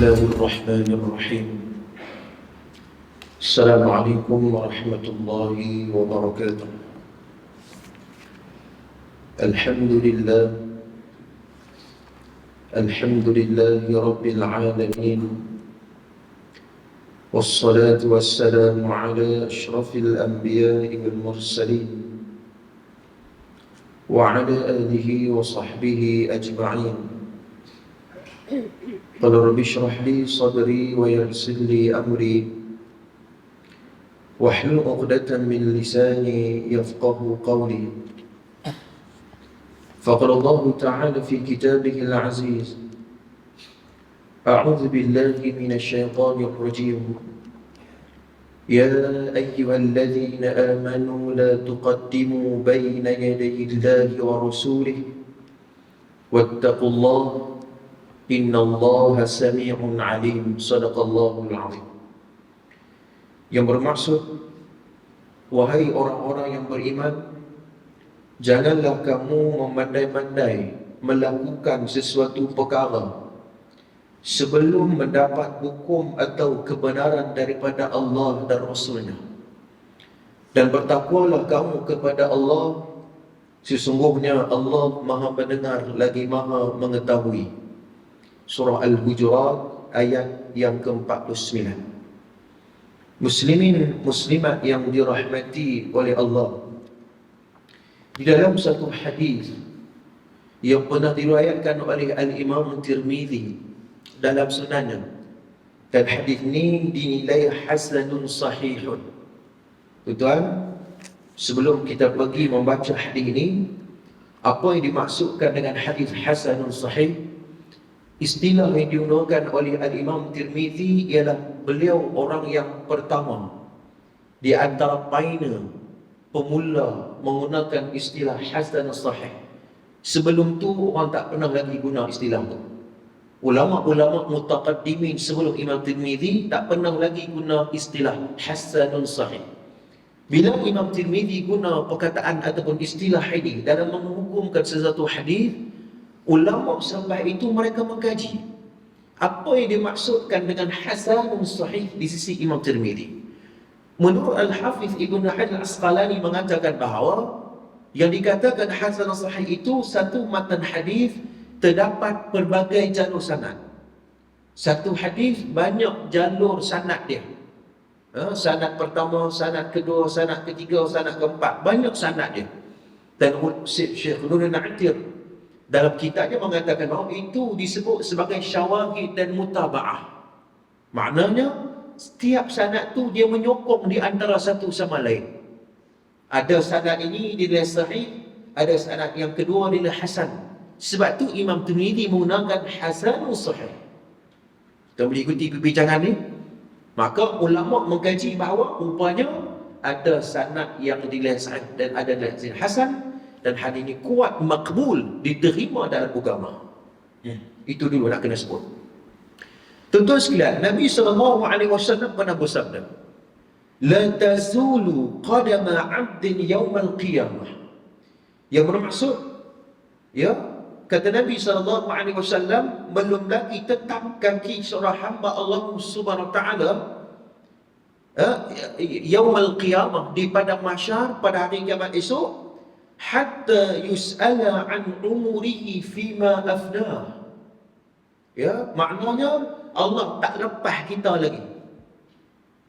الله الرحمن الرحيم. السلام عليكم ورحمة الله وبركاته. الحمد لله رب العالمين، والصلاة والسلام على أشرف الأنبياء والمرسلين وعلى آله وصحبه أجمعين. قال رب اشرح لي صدري ويسر لي أمري واحلل عقدة من لساني يفقه قولي. فقال الله تعالى في كتابه العزيز: أعوذ بالله من الشيطان الرجيم، يا أيها الذين آمنوا لا تقدموا بين يدي الله ورسوله واتقوا الله إن الله سميع عليم. صدق الله العظيم. Yang bermaksud, wahai orang-orang yang beriman, janganlah kamu memandai-mandai melakukan sesuatu perkara sebelum mendapat hukum atau kebenaran daripada Allah dan Rasulnya. Dan bertakwalah kamu kepada Allah, sesungguhnya Allah Maha mendengar lagi Maha mengetahui. Surah Al-Hujurat ayat yang ke-49. Muslimin muslimat yang dirahmati oleh Allah, di dalam satu hadis yang pernah diriwayatkan oleh Al-Imam Tirmizi dalam sunannya, dan hadis ini dinilai hasanun sahihun. Tuan, sebelum kita pergi membaca hadis ini, apa yang dimaksudkan dengan hadis hasanun sahih? Istilah yang digunakan oleh Al-Imam Tirmizi ialah beliau orang yang pertama di antara pioneer, pemula menggunakan istilah hasan sahih. Sebelum tu orang tak pernah lagi guna istilah tu. Ulama-ulama mutaqaddimin sebelum Imam Tirmizi tak pernah lagi guna istilah hasanun sahih. Bila Imam Tirmizi guna perkataan ataupun istilah hadis dalam menghukumkan sesuatu hadis, ulama sampai itu mereka mengkaji apa yang dimaksudkan dengan hasanun sahih di sisi Imam Tirmizi. Menurut Al-Hafiz Ibn Hajar Al-Asqalani mengatakan bahawa yang dikatakan hasanun sahih itu satu matan hadis terdapat pelbagai jalur sanad. Satu hadis banyak jalur sanad dia. Sanad pertama, sanad kedua, sanad ketiga, sanad keempat, banyak sanad dia. Dan Syekh Nuruddin Atir dalam kitabnya mengatakan bahawa itu disebut sebagai syawahid dan mutaba'ah. Maknanya setiap sanad tu dia menyokong di antara satu sama lain. Ada sanad ini dinilai sahih, ada sanad yang kedua dinilai hasan. Sebab tu Imam Tirmizi menggunakan hasanun sahih. Kita boleh ikuti perbincangan ni. Maka ulama mengkaji bahawa rupanya ada sanad yang dinilai sahih dan ada dinilai hasan. Dan hadis ini kuat, makbul, diterima dalam agama. Itu dulu nak kena sebut. Tuan-tuan sekalian, Nabi SAW pernah bersabda, la tazulu qadama 'abdin yawmal qiyamah. Yang bermaksud, ya, kata Nabi SAW, belum lagi tetap kaki seorang hamba Allah Subhanahu Wa Taala yawmal qiyamah, di padang mahsyar pada hari kiamat esok, hatta yus'ala an umurihi fima afnah. Ya, maknanya Allah tak lepas kita lagi,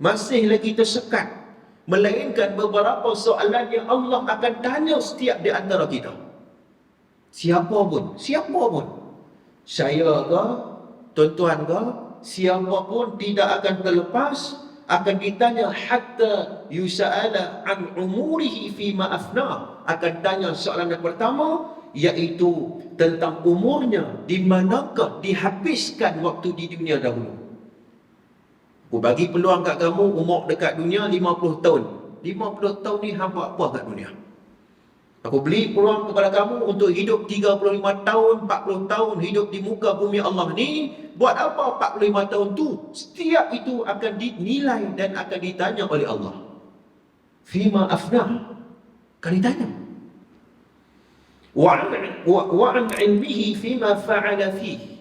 masih lagi tersekat, melainkan beberapa soalan yang Allah akan tanya setiap di antara kita. Siapa pun, saya ke, tuan-tuan ke, siapa pun tidak akan terlepas, akan ditanya hatta yus'ala an umurihi fima afnah. Akan tanya soalan yang pertama, iaitu tentang umurnya, di manakah dihabiskan waktu di dunia dahulu. Aku bagi peluang kat kamu, umur dekat dunia 50 tahun. 50 tahun ni hamba apa kat dunia? Aku beri peluang kepada kamu untuk hidup 35 tahun, 40 tahun hidup di muka bumi Allah ni. Buat apa 45 tahun tu? Setiap itu akan dinilai dan akan ditanya oleh Allah. Fima afnah, akan ditanya. Wa an ilmihi fima fa'ala fihi,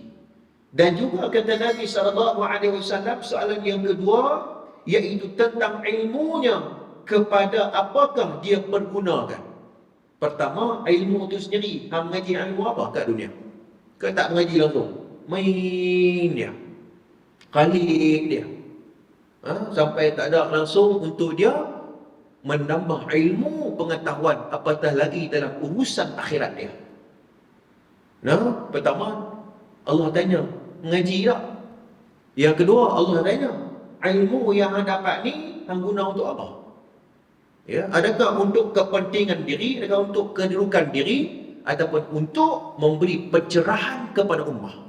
Dan juga kata Nabi SAW, soalan yang kedua iaitu tentang ilmunya, kepada apakah dia pergunakan. Pertama, ilmu itu sendiri. Hang mengaji ilmu apa kat dunia? Ke tak mengaji langsung? Main dia, kalik dia, sampai tak ada langsung untuk dia menambah ilmu pengetahuan, apatah lagi dalam urusan akhirat dia. Nah, pertama Allah tanya, mengaji tak? Yang kedua, Allah tanya, ilmu yang hang dapat ni hang guna untuk apa? Ya, adakah untuk kepentingan diri, adakah untuk kedudukan diri, ataupun untuk memberi pencerahan kepada ummah?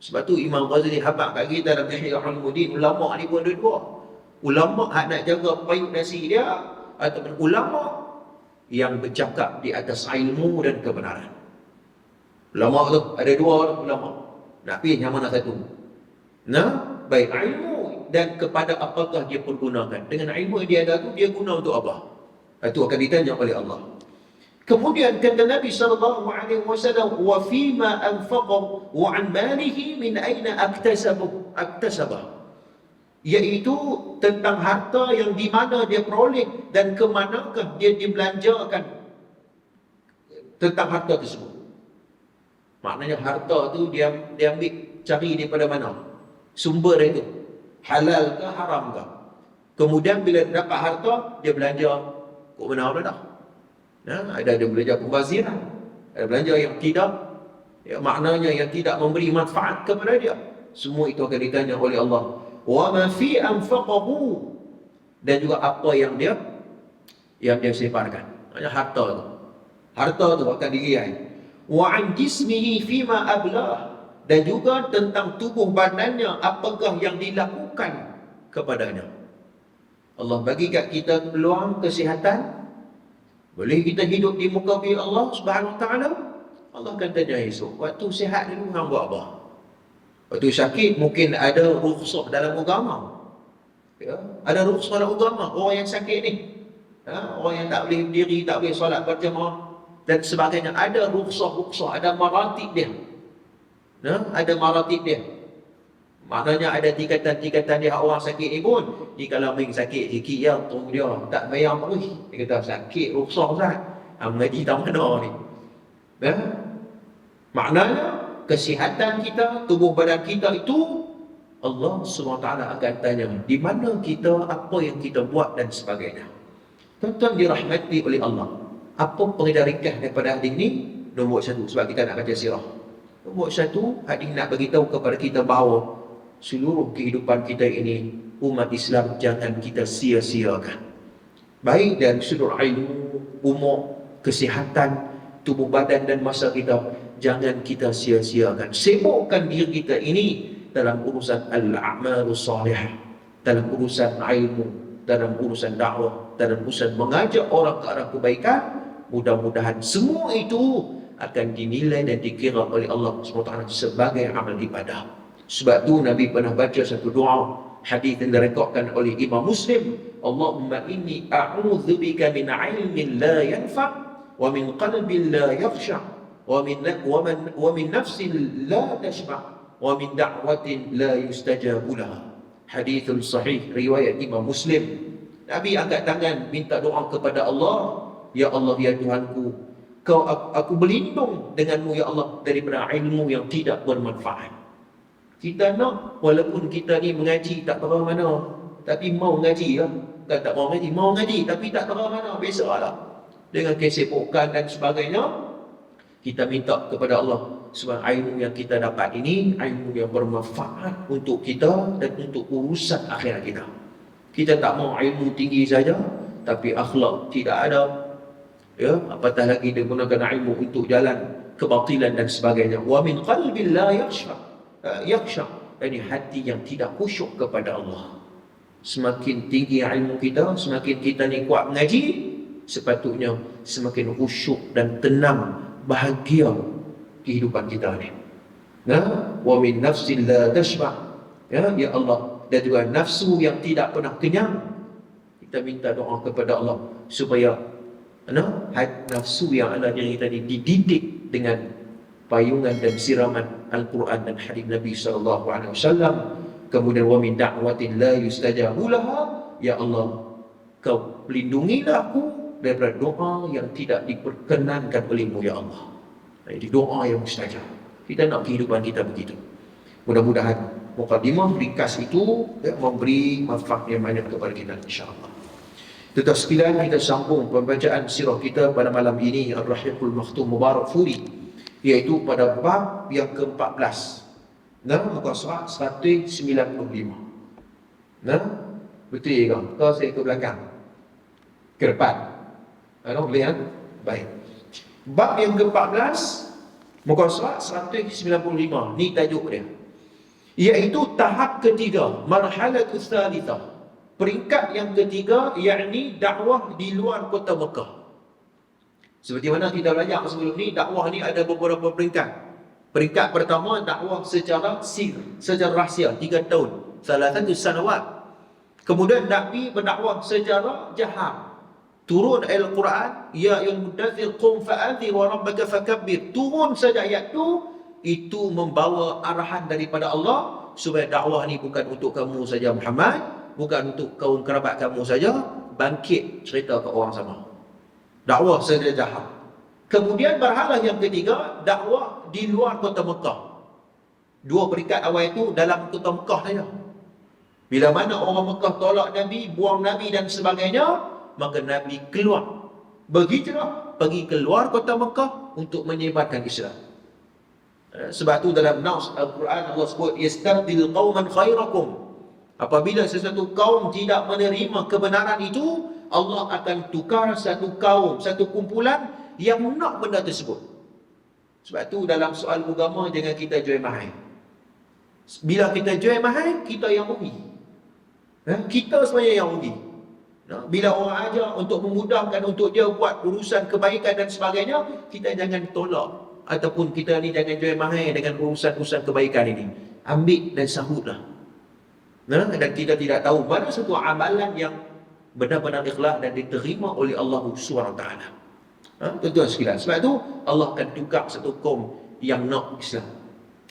Sebab tu Imam Ghazali habaq kat kita dalam Ihya Ulumuddin, ulama ni pun dua-dua. Ulama hak nak jaga payung nasi dia, ataupun ulama yang bercakap di atas ilmu dan kebenaran. Ulama tu ada dua ulama. Nak pilih yang mana satu? Nah, baik ilmu dan kepada apakah dia pergunakan. Dengan ilmu yang dia ada tu, dia guna untuk apa? Itu akan ditanya oleh Allah. Kemudian kata Nabi SAW, wa fima anfaqahu wa an malihi min aina aktasabah. Iaitu tentang harta yang di mana dia peroleh dan ke manakah dia dibelanjakan tentang harta tersebut. Maknanya harta tu dia ambil, cari daripada mana? Sumber dia itu halal ke haram ke? Kemudian bila dapat harta, dia belanja ke mana dah? Ada dia belanja pembaziran, ada belanja yang tidak, maknanya yang tidak memberi manfaat kepada dia. Semua itu akan ditanya oleh Allah. Wa ma fi anfaqahu, dan juga apa yang dia sebarkan. Maknanya harta tu akan dilihat. Wa an jismihi fima ablah, dan juga tentang tubuh badannya, apakah yang dilakukan kepadanya. Allah bagi kat kita peluang kesihatan, boleh kita hidup di muka bumi Allah Subhanahu Wa Taala. Allah akan tanya esok, waktu sihat dulu hang buat apa? Waktu sakit mungkin ada rukhsah dalam agama. Ya, ada rukhsah dalam agama orang yang sakit ni. Orang yang tak boleh berdiri, tak boleh solat berjemaah dan sebagainya, ada rukhsah, ada maratib dia. Ada maratib dia. Maknanya ada tingkatan-tingkatan dia. Orang sakit ni pun, kalau main sakit sikit ya, tunggu dia tak bayar apa. Dia kata sakit rukhsah Ustaz, mengaji tak mana ni. Maknanya kesihatan kita, tubuh badan kita itu Allah SWT akan tanya di mana kita, apa yang kita buat dan sebagainya. Tuan-tuan dirahmati oleh Allah, apa pengedah ringkas daripada hadis ni? Nombor satu, sebab kita nak baca sirah. Nombor satu, hadis nak beritahu kepada kita bahawa seluruh kehidupan kita ini, umat Islam jangan kita sia-siakan. Baik dari sudut ilmu, umur, kesihatan, tubuh badan dan masa kita, jangan kita sia-siakan. Sibukkan diri kita ini dalam urusan al-a'malus salihah, dalam urusan ilmu, dalam urusan dakwah, dalam urusan mengajak orang ke arah kebaikan. Mudah-mudahan semua itu akan dinilai dan dikira oleh Allah SWT sebagai amal ibadah. Sebab tu Nabi pernah baca satu doa, hadis yang direkodkan oleh Imam Muslim, Allahumma inni a'udzubika min ilmin la yanfa' wa min qalbin la yakhsha' wa min nafsin la tashba' wa min da'watin la yustajabu laha. Hadithun sahih riwayat Imam Muslim. Nabi angkat tangan minta doa kepada Allah, ya Allah, ya Tuhanku, aku berlindung denganmu ya Allah daripada ilmu yang tidak bermanfaat. Kita nak, walaupun kita ni mengaji tak tahu mana, tapi mau ngaji ya. Bukan tak mau ngaji, mau ngaji tapi tak tahu mana, biasalah. Dengan kesibukan dan sebagainya, kita minta kepada Allah sebab ilmu yang kita dapat ini ilmu yang bermanfaat untuk kita dan untuk urusan akhirat kita. Kita tak mau ilmu tinggi saja tapi akhlak tidak ada, ya, apatah lagi dia gunakan ilmu untuk jalan kebatilan dan sebagainya. Wa min qalbin la yakhsha, ini hati yang tidak khusyuk kepada Allah. Semakin tinggi ilmu kita, semakin kita ni kuat mengaji, sepatutnya semakin khusyuk dan tenang, bahagia kehidupan kita ni. Wa min nafsin la tashba, ya Allah, dan juga nafsu yang tidak pernah kenyang. Kita minta doa kepada Allah supaya nafsu yang ada diri kita ni dididik dengan payungan dan siraman Al-Quran dan hadis Nabi SAW. Kemudian wa min da'watin la yustajabu laha, ya Allah, kau lindungilah aku daripada doa yang tidak diperkenankan olehmu, ya Allah. Jadi doa yang mustajab. Kita nak kehidupan kita begitu. Mudah-mudahan mukadimah ringkas itu memberi manfaat yang banyak kepada kita, insya-Allah. Tuan sekalian, kita sambung pembacaan sirah kita pada malam ini, Ar-Rahiqul Makhtum Mubarak Furi, iaitu pada bab yang ke-14. Muka surat 195. Betul ke? Kau saya ke belakang, ke depan. Boleh kan? Baik. Bab yang ke-14, muka surat 195. Ni tajuk dia, iaitu tahap ketiga, marhalatus tsalitsah. Peringkat yang ketiga, yakni dakwah di luar kota Mekah. Seperti mana kita belajar sebelum ni, dakwah ni ada beberapa peringkat. Peringkat pertama, dakwah secara sir, secara rahsia, 3 tahun, salah satu sanawat. Kemudian Nabi berdakwah secara jahar. Turun Al-Quran, ya ayyuhal muddaththir qum fa'anzir wa rabbaka fakabbir. Turun saja ayat itu membawa arahan daripada Allah supaya dakwah ni bukan untuk kamu saja Muhammad, bukan untuk kaum kerabat kamu saja, bangkit cerita ke orang sama. Dakwah secara jahar. Kemudian marhalah yang ketiga, dakwah di luar kota Mekah. 2 peringkat awal itu dalam kota Mekah saja. Bila mana orang Mekah tolak Nabi, buang Nabi dan sebagainya, maka Nabi keluar, berhijrah, pergi keluar kota Mekah untuk menyebarkan Islam. Sebab tu dalam Nas Al-Quran Allah sebut, yastabdil qauman khairakum. Apabila sesuatu kaum tidak menerima kebenaran itu, Allah akan tukar satu kaum, satu kumpulan yang nak benda tersebut. Sebab tu dalam soal agama jangan kita jual mahal. Bila kita jual mahal, kita yang rugi. Kita sebenarnya yang rugi. Bila orang ajar untuk memudahkan untuk dia buat urusan kebaikan dan sebagainya, kita jangan tolak. Ataupun kita ni jangan jual mahal dengan urusan-urusan kebaikan ini. Ambil dan sahutlah. Dan kita tidak tahu mana satu amalan yang benar-benar ikhlas dan diterima oleh Allah SWT. Tuan-tuan sekalian, sebab itu Allah akan tukar satu kaum yang nak Islam,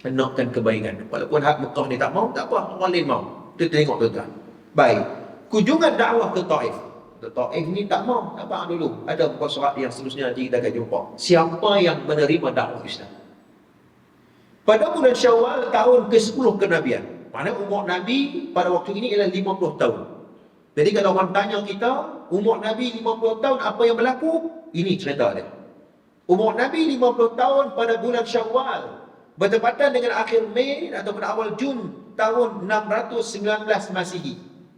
nakkan kebaikan. Walaupun hak Mekah ni tak mau, tak apa, orang lain mau. Kita tengok tuan-tuan. Baik, kunjungan dakwah ke Taif. Taif ni tak mau, tak apa dulu. Ada muka surat yang seterusnya nanti kita akan jumpa. Siapa yang menerima dakwah Islam? Pada bulan Syawal tahun ke-10 kenabian. Mana umur Nabi pada waktu ini ialah 50 tahun. Jadi kalau orang tanya kita, umur Nabi 50 tahun apa yang berlaku? Ini cerita dia. Umur Nabi 50 tahun pada bulan Syawal, bertepatan dengan akhir Mei atau pada awal Jun tahun 619 Masihi.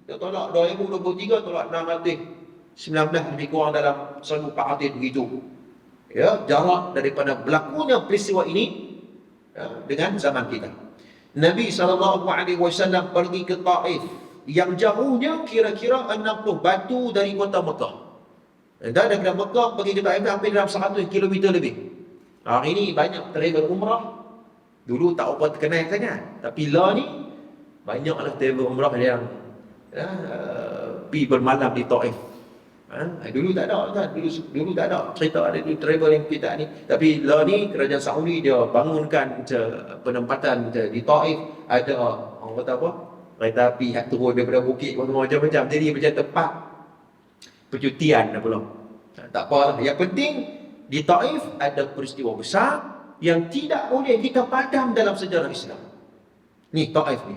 Kita tolak 2023, tolak 619, lebih kurang dalam 1400 begitu. Ya, jarak daripada berlakunya peristiwa ini dengan zaman kita. Nabi SAW pergi ke Taif yang jauhnya kira-kira 60 batu dari kota Mekah. Dan daripada Mekah pergi ke Taif hampir dalam 100 km lebih. Hari ini banyak travel umrah. Dulu tak apa terkenal sangat, tapi lah ni banyaklah travel umrah yang pergi bermalam di Taif. Dulu tak ada kan, dulu tak ada cerita ada travel yang kita ni. Tapi lah ni kerajaan Saudi dia bangunkan penempatan di Taif. Ada orang kata apa, kereta api yang turun daripada bukit macam-macam, jadi macam tempat percutian pula. Tak apalah, yang penting di Taif ada peristiwa besar yang tidak boleh kita padam dalam sejarah Islam. Ni Taif ni.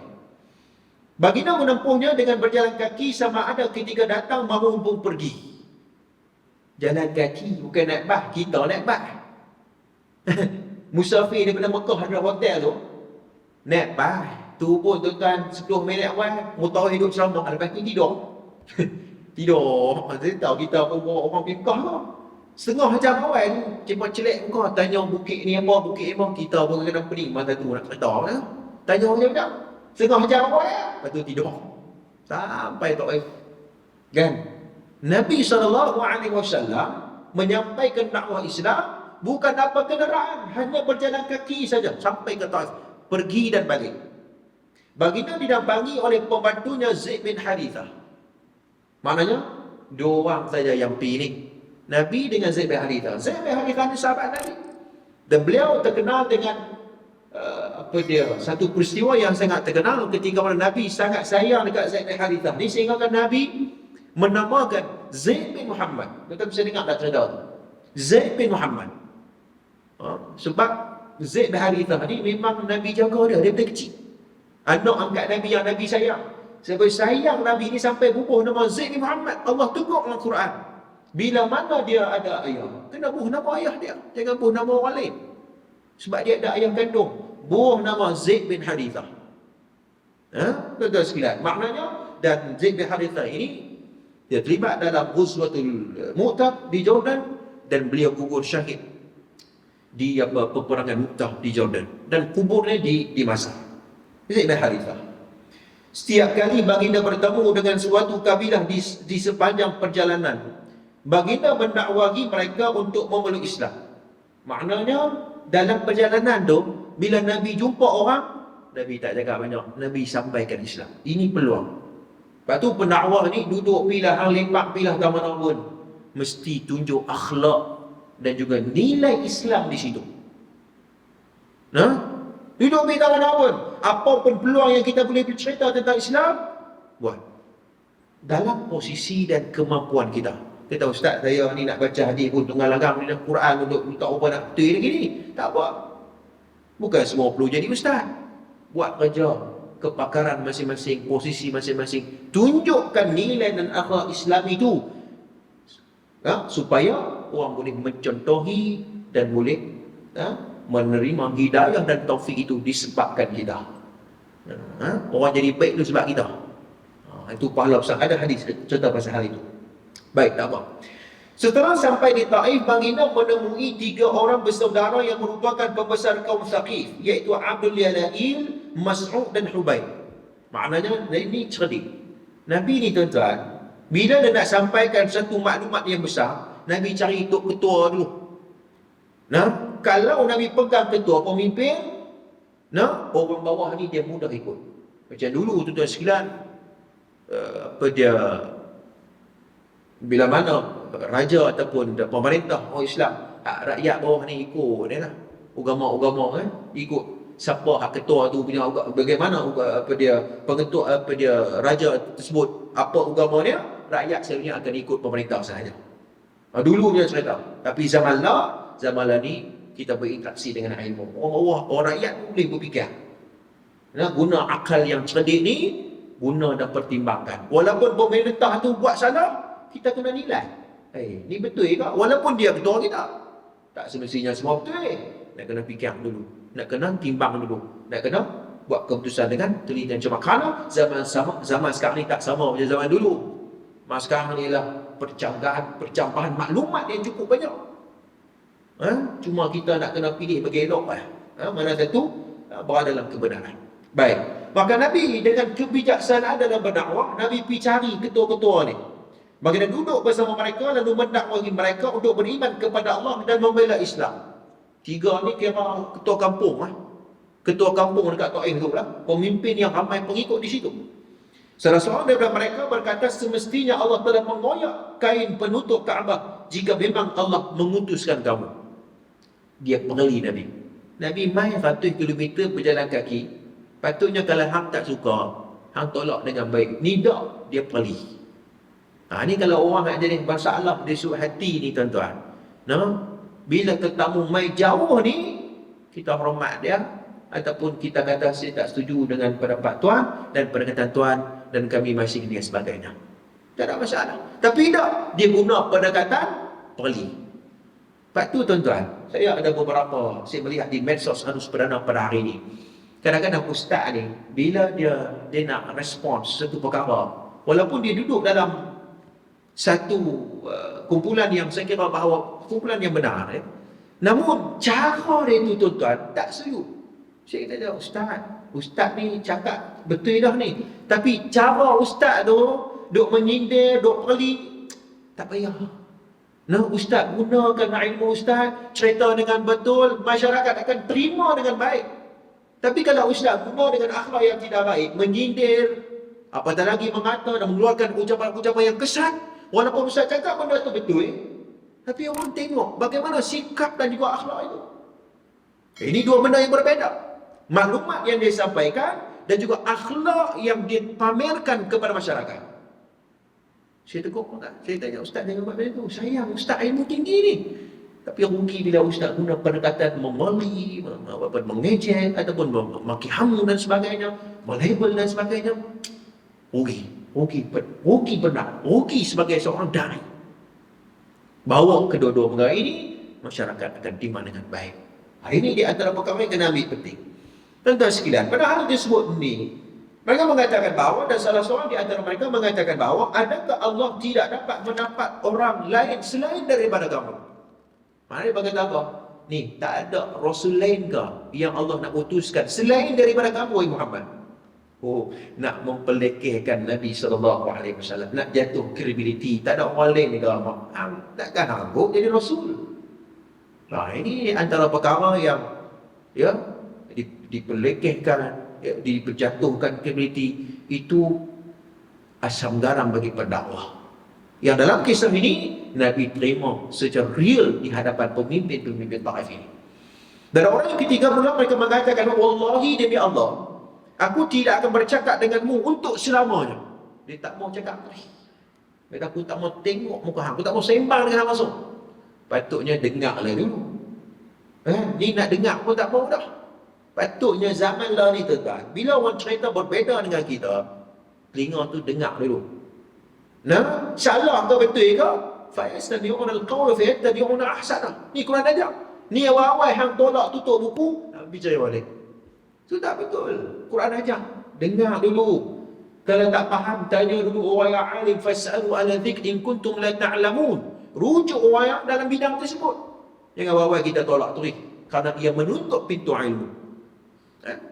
Baginda menempuhnya dengan berjalan kaki sama ada ketika datang maupun pergi. Jalan kaki, bukan naik bas, kita naik bas. Musafir daripada Mekah ada hotel tu, naik bas. Tu pun tuan-tuan 10 minit awal, motor hidup selama, lepas ni tidur. Tidur. Saya tahu kita orang Mekah tu. Setengah jam awal tu, cepat celek kau tanya bukit ni apa, kita pun kena pening masa tu nak cerita kan. Tanya macam-macam. Setengah jam awal, lepas tu tidur. Sampai Taif. Kan? Nabi SAW menyampaikan dakwah Islam bukan apa kenderaan, hanya berjalan kaki saja sampai ke Taif, pergi dan balik. Baginda didampingi oleh pembantunya Zaid bin Harithah. Maknanya 2 orang saja yang pergi ni, Nabi dengan Zaid bin Harithah. Zaid bin Harithah ni sahabat Nabi. Dan beliau terkenal dengan satu peristiwa yang sangat terkenal ketika mana Nabi sangat sayang dekat Zaid bin Harithah ni, sehingga Nabi menamakan Zaid bin Muhammad. Tuan-tuan bisa dengar tak cerita tu? Zaid bin Muhammad. Sebab Zaid bin Harithah ni memang Nabi jaga dia daripada kecil. Anak angkat Nabi yang Nabi sayang. Sebab sayang Nabi ni sampai bubuh nama Zaid bin Muhammad. Allah tegur dalam Quran, bila mana dia ada ayah, kena bubuh nama ayah dia, jangan bubuh nama orang lain. Sebab dia ada ayah kandung, bubuh nama Zaid bin Harithah. Tuan-tuan sekalian, maknanya, dan Zaid bin Harithah ini dia terlibat dalam Ghuzwatul Mu'tah di Jordan, dan beliau gugur syahid di peperangan Mu'tah di Jordan, dan kuburnya di Masar. Zaid bin Harithah. Setiap kali baginda bertemu dengan suatu kabilah di sepanjang perjalanan, baginda mendakwahi mereka untuk memeluk Islam. Maknanya dalam perjalanan tu, bila Nabi jumpa orang, Nabi tak cakap banyak, Nabi sampaikan Islam. Ini peluang. Lepas tu pendakwah ni duduk pilah hang lepak, pilah ke mana pun, mesti tunjuk akhlak dan juga nilai Islam di situ. Duduk pilah ke mana pun, apa pun peluang yang kita boleh bercerita tentang Islam, buat. Dalam posisi dan kemampuan kita. Kita tahu, ustaz saya ni nak baca hadis pun tengah langgang dalam Quran untuk tak apa nak betul lagi ni. Tak apa. Bukan semua perlu jadi ustaz. Buat kerja kepakaran masing-masing, posisi masing-masing. Tunjukkan nilai dan akhlak Islam itu. Supaya orang boleh mencontohi dan boleh menerima hidayah dan taufik itu disebabkan kita. Orang jadi baik itu sebab kita. Itu pahala besar. Ada hadis cerita pasal hal itu. Baik, tak apa. Setelah sampai di Taif, baginda menemui 3 orang bersaudara yang merupakan pembesar kaum Thaqif, iaitu Abdul Yalail, Mas'ud dan Hubayb. Maknanya ini cerdik. Nabi ni tuan-tuan, bila dia nak sampaikan satu maklumat yang besar, Nabi cari tok ketua dulu. Kalau Nabi pegang ketua pemimpin, orang bawah ni dia mudah ikut. Macam dulu tuan-tuan sekalian, bila mana raja ataupun pemerintah orang Islam, rakyat bawah ni ikut dia lah. Agama-agama ikut siapa hak ketua tu punya, bagaimana pengetua raja tersebut apa agama dia, rakyat selalunya akan ikut pemerintah sahaja. Dulu dia cerita. Tapi zaman lah ni kita berinteraksi dengan ilmu. Orang rakyat boleh berfikir. Guna akal yang cerdik ni, guna dan pertimbangkan. Walaupun pemerintah tu buat salah, kita kena nilai. Ni betul ke? Walaupun dia ketua kita, tak semestinya semua betul. Nak kena fikir dulu, nak kena timbang dulu, nak kena buat keputusan dengan teliti dan cermat. Kerana zaman sekarang ni tak sama macam zaman dulu. Masa sekarang ni lah percampahan maklumat yang cukup banyak. Cuma kita nak kena pilih bagi elok mana satu berada dalam kebenaran. Baik, maka Nabi dengan kebijaksanaan dalam berdakwah, Nabi pergi cari ketua-ketua ni. Baginda duduk bersama mereka lalu mendakwahi mereka untuk beriman kepada Allah dan membela Islam. 3 ni kira ketua kampung Ketua kampung dekat Taif tu lah. Pemimpin yang ramai pengikut di situ. Salah seorang daripada mereka berkata, semestinya Allah telah mengoyak kain penutup Kaabah jika memang Allah mengutuskan kamu. Dia pengali Nabi. Nabi mai 100 km berjalan kaki. Patutnya kalau hang tak suka, hang tolak dengan baik. Ni tak, dia pengali. Ni kalau orang nak jadi masalah di sudut hati ni tuan-tuan. Bila tetamu mai jauh ni, kita hormat dia, ataupun kita kata saya tak setuju dengan pendapat tuan dan pendekatan tuan dan kami masing dengan sebagainya. Tak ada masalah. Tapi tak, dia guna pendekatan perli. Lepas tu tuan-tuan, saya ada beberapa, saya melihat di medsos Anus Perdana pada hari ini. Kadang-kadang ustaz ni, bila dia nak respons satu perkara, walaupun dia duduk dalam satu kumpulan yang saya kira bahawa kumpulan yang benar, namun cara dia tu tuan-tuan tak setuju. Saya kata, ustaz ni cakap betul dah ni, tapi cara ustaz tu duk menyindir, duk perli, tak payah. Ustaz gunakan ilmu ustaz, cerita dengan betul, masyarakat akan terima dengan baik. Tapi kalau ustaz guna dengan akhlak yang tidak baik, menyindir, apatah lagi mengata dan mengeluarkan ucapan-ucapan yang kesat, walaupun ustaz cakap benda tu betul, tapi orang tengok bagaimana sikap dan juga akhlak itu. Ini dua benda yang berbeza. Maklumat yang dia sampaikan dan juga akhlak yang dia pamerkan kepada masyarakat. Saya tegur tak? Saya tanya, ustaz jangan buat macam tu. Sayang, ustaz ilmu tinggi ni. Tapi rugi bila ustaz guna pendekatan memoli, mengejek ataupun memaki hamu dan sebagainya, melabel dan sebagainya. Rugi benar. Rugi sebagai seorang dai. Bawa kedua-dua perkara ini, masyarakat akan terima dengan baik. Ini di antara perkara yang kena ambil penting. Tuan-tuan sekalian, pada hal tersebut ni, mereka mengatakan bahawa, dan salah seorang di antara mereka mengatakan bahawa, adakah Allah tidak dapat mendapat orang lain selain daripada kamu? Maknanya berkata apa? Ni, tak ada Rasul lain ke yang Allah nak utuskan selain daripada kamu, wahai Muhammad? Oh, nak mempelekehkan Nabi SAW, nak jatuh kredibiliti. Tak ada orang lain ke apa? Takkan anggap jadi Rasul. Nah, ini antara perkara yang dipelekehkan, diperjatuhkan kredibiliti. Itu asam garam bagi pendakwah. Yang dalam kisah ini Nabi terima secara real di hadapan pemimpin-pemimpin Taif ini. Dan orang yang ketiga pula mereka mengatakan, wallahi demi Allah, aku tidak akan bercakap denganmu untuk selamanya. Dia tak mau cakap lagi. Dia aku tak mau tengok muka hang, aku tak mau sembang dengan hang langsung. Patutnya dengarlah dulu. Ni nak dengar pun tak mau dah. Patutnya zaman lah ni tuan-tuan, bila orang cerita berbeza dengan kita, telinga tu dengar dulu. Nah, salah ke betul ke? Fayastabi'una al-qawla fayattabi'una ahsana. Ni Quran ajar. Ni awal-awal hang tolak tutup buku, nak bicara balik. Itu tak betul. Quran ajar. Dengar dulu. Kalau tak faham, tanya dulu orang yang alim. Fas'alu ala dhikr in kuntum la ta'lamun. Rujuk orang yang dalam bidang tersebut. Jangan awal-awal kita tolak turis. Kerana ia menutup pintu ilmu.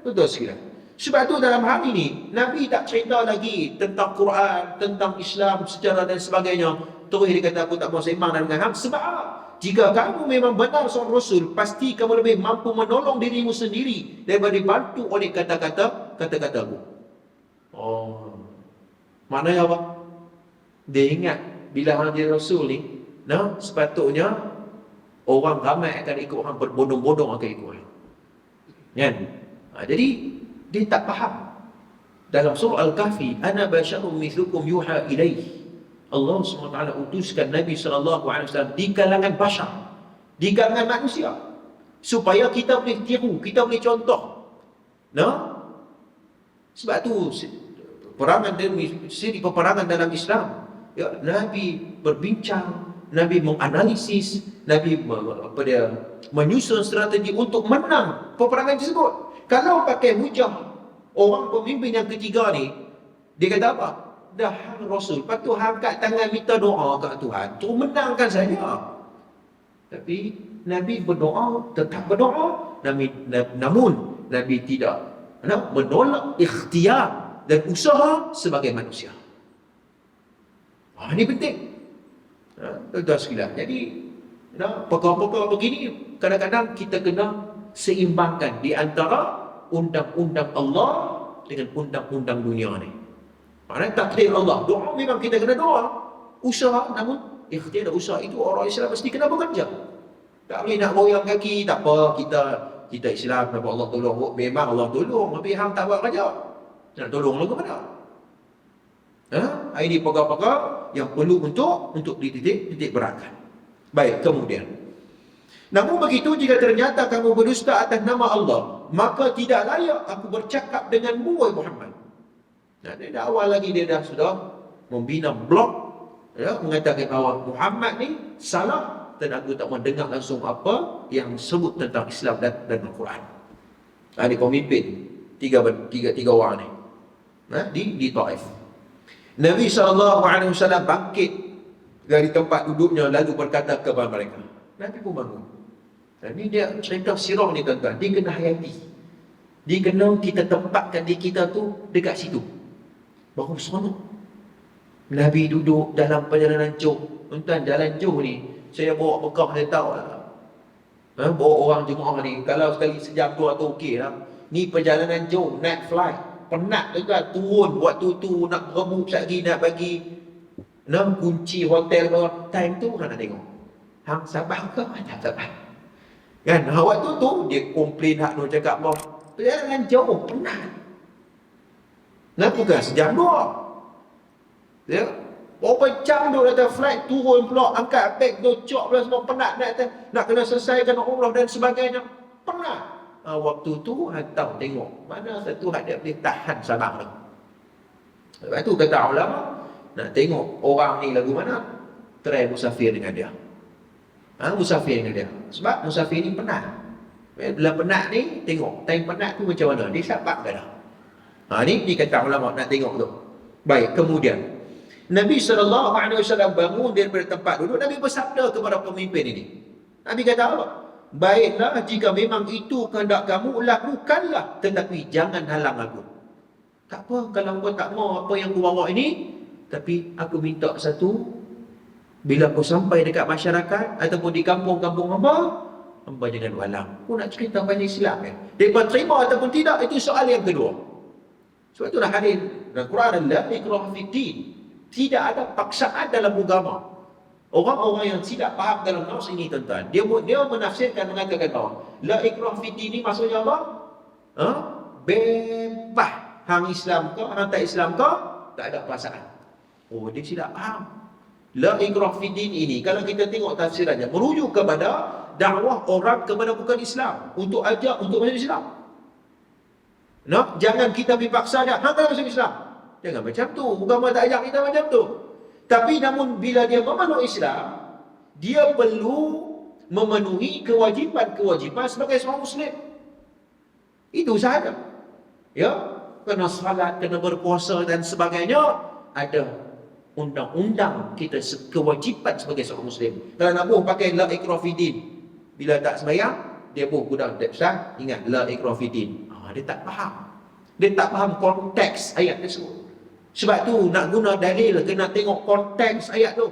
Betul sekali. Sebab tu dalam hal ini, Nabi tak cerita lagi tentang Quran, tentang Islam, sejarah dan sebagainya. Terus dia kata, aku tak mau sembang dengan hang. Sebab apa? Jika kamu memang benar seorang Rasul, pasti kamu lebih mampu menolong dirimu sendiri daripada dibantu oleh kata-kataku. Oh, maknanya apa? Dia ingat bila hang jadi Rasul ni, sepatutnya orang ramai akan ikut hang, berbondong-bondong akan ikut hang. Kan? Jadi dia tak faham. Dalam surah Al-Kahfi, ana basyarum mithlukum yuha ilaih. Allah SWT utuskan Nabi SAW di kalangan bashar, di kalangan manusia, supaya kita boleh tiru, kita boleh contoh. Sebab tu peperangan dalam Islam, Nabi berbincang, Nabi menganalisis, Nabi menyusun strategi untuk menang peperangan tersebut. Kalau pakai hujah orang pemimpin yang ketiga ni, dia kata apa? Dah hang Rasul, lepas tu hang angkat tangan minta doa kat Tuhan, tu menangkan saja. Tapi Nabi berdoa, tetap berdoa. Namun Nabi tidak menolak ikhtiar dan usaha sebagai manusia. Ini penting. Tuan-tuan sekalian. Jadi perkara-perkara begini kadang-kadang kita kena seimbangkan di antara undang-undang Allah dengan undang-undang dunia ni. Maknanya takdir Allah. Doa memang kita kena doa. Usaha, namun ikhtiar dan usaha itu orang Islam mesti kena bekerja. Tak boleh nak goyang kaki, tak apa, kita Islam, nampak Allah tolong. Memang Allah tolong, tapi hang tak buat kerja. Nak tolong lagu mana? Ini perkara-perkara yang perlu untuk dititik beratkan. Baik, kemudian. Namun begitu, jika ternyata kamu berdusta atas nama Allah, maka tidak layak aku bercakap denganmu, wahai Muhammad. Dari awal lagi dia dah sudah membina blog, mengatakan bahawa Muhammad ni salah dan aku tak mau dengar langsung apa yang sebut tentang Islam dan Al-Quran. Ini pemimpin tiga orang ni di Taif. Nabi SAW bangkit dari tempat duduknya lalu berkata kepada mereka. Nabi pun bangun. Ini dia cerita sirah ni tuan-tuan. Dia kena hayati. Dia kena kita tempatkan diri kita tu dekat situ. Baru seronok. Nabi duduk dalam perjalanan jauh. Tuan-tuan, jalan jauh ni, saya bawa bekah, saya tahu lah. Bawa orang jemaah ni, kalau sekali sejam tu atau okey lah. Ni perjalanan jauh, night flight. Penat tuan-tuan, turun waktu tu nak rebut lagi, nak bagi kunci hotel ke. Time tu hang nak tengok. Hang sabar ke? Tak sabar. Kan, waktu tu dia komplain hak Nur cakap bahawa perjalanan jauh, penat. Nak bukan sejam dua. Ya. Berapa jam duduk datang flight, turun pula, angkat beg tu, cok pula semua penat nak kena selesaikan umrah dan sebagainya. Penat. Waktu tu hantar tengok mana satu hak dia boleh tahan sabar ni. Lepas tu kata ulama, nak tengok orang ni lagu mana, try musafir dengan dia. Musafir dengan dia. Sebab musafir ni penat. Bila penat ni, tengok time penat tu macam mana, dia sabar ke dah. Ni dikata ulama nak tengok tu. Baik, kemudian Nabi SAW bangun daripada tempat duduk. Nabi bersabda kepada pemimpin ini. Nabi kata apa? Baiklah, jika memang itu kehendak kamu, lakukanlah, tetapi jangan halang aku. Tak apa, kalau kau tak mau apa yang aku bawa ini, tapi aku minta satu, bila kau sampai dekat masyarakat ataupun di kampung-kampung hamba jangan halang. Kau nak cerita banyak Islam kan? Mereka terima ataupun tidak, itu soal yang kedua. Sebab itulah hadis dalam Quran adalah ikrah fiddin. Tidak ada paksaan dalam agama. Orang-orang yang tidak faham dalam nas ini tuan-tuan, dia menafsirkan mengatakan bahawa la ikrah fiddin ni maksudnya apa? Bebas. Hang Islam ke, hang tak Islam ke, tak ada paksaan. Dia tidak faham. La ikrah fiddin ini kalau kita tengok tafsirannya merujuk kepada dakwah orang kepada bukan Islam, untuk ajak untuk masuk Islam. Jangan kita dipaksa dia, hang kena masuk Islam. Jangan macam tu. Agama tak ajak kita macam tu. Tapi namun bila dia memeluk Islam, dia perlu memenuhi kewajipan-kewajipan sebagai seorang Muslim. Itu sahaja. Ya, kena salat, kena berpuasa dan sebagainya. Ada undang-undang kita kewajipan sebagai seorang Muslim. Kalau nak pakai la ikrah fiddin, bila tak sembahyang, dia budak tak sah. Ingat la ikrah fiddin. Dia tak faham. Dia tak faham konteks ayat tersebut. Sebab tu nak guna dalil kena tengok konteks ayat tu.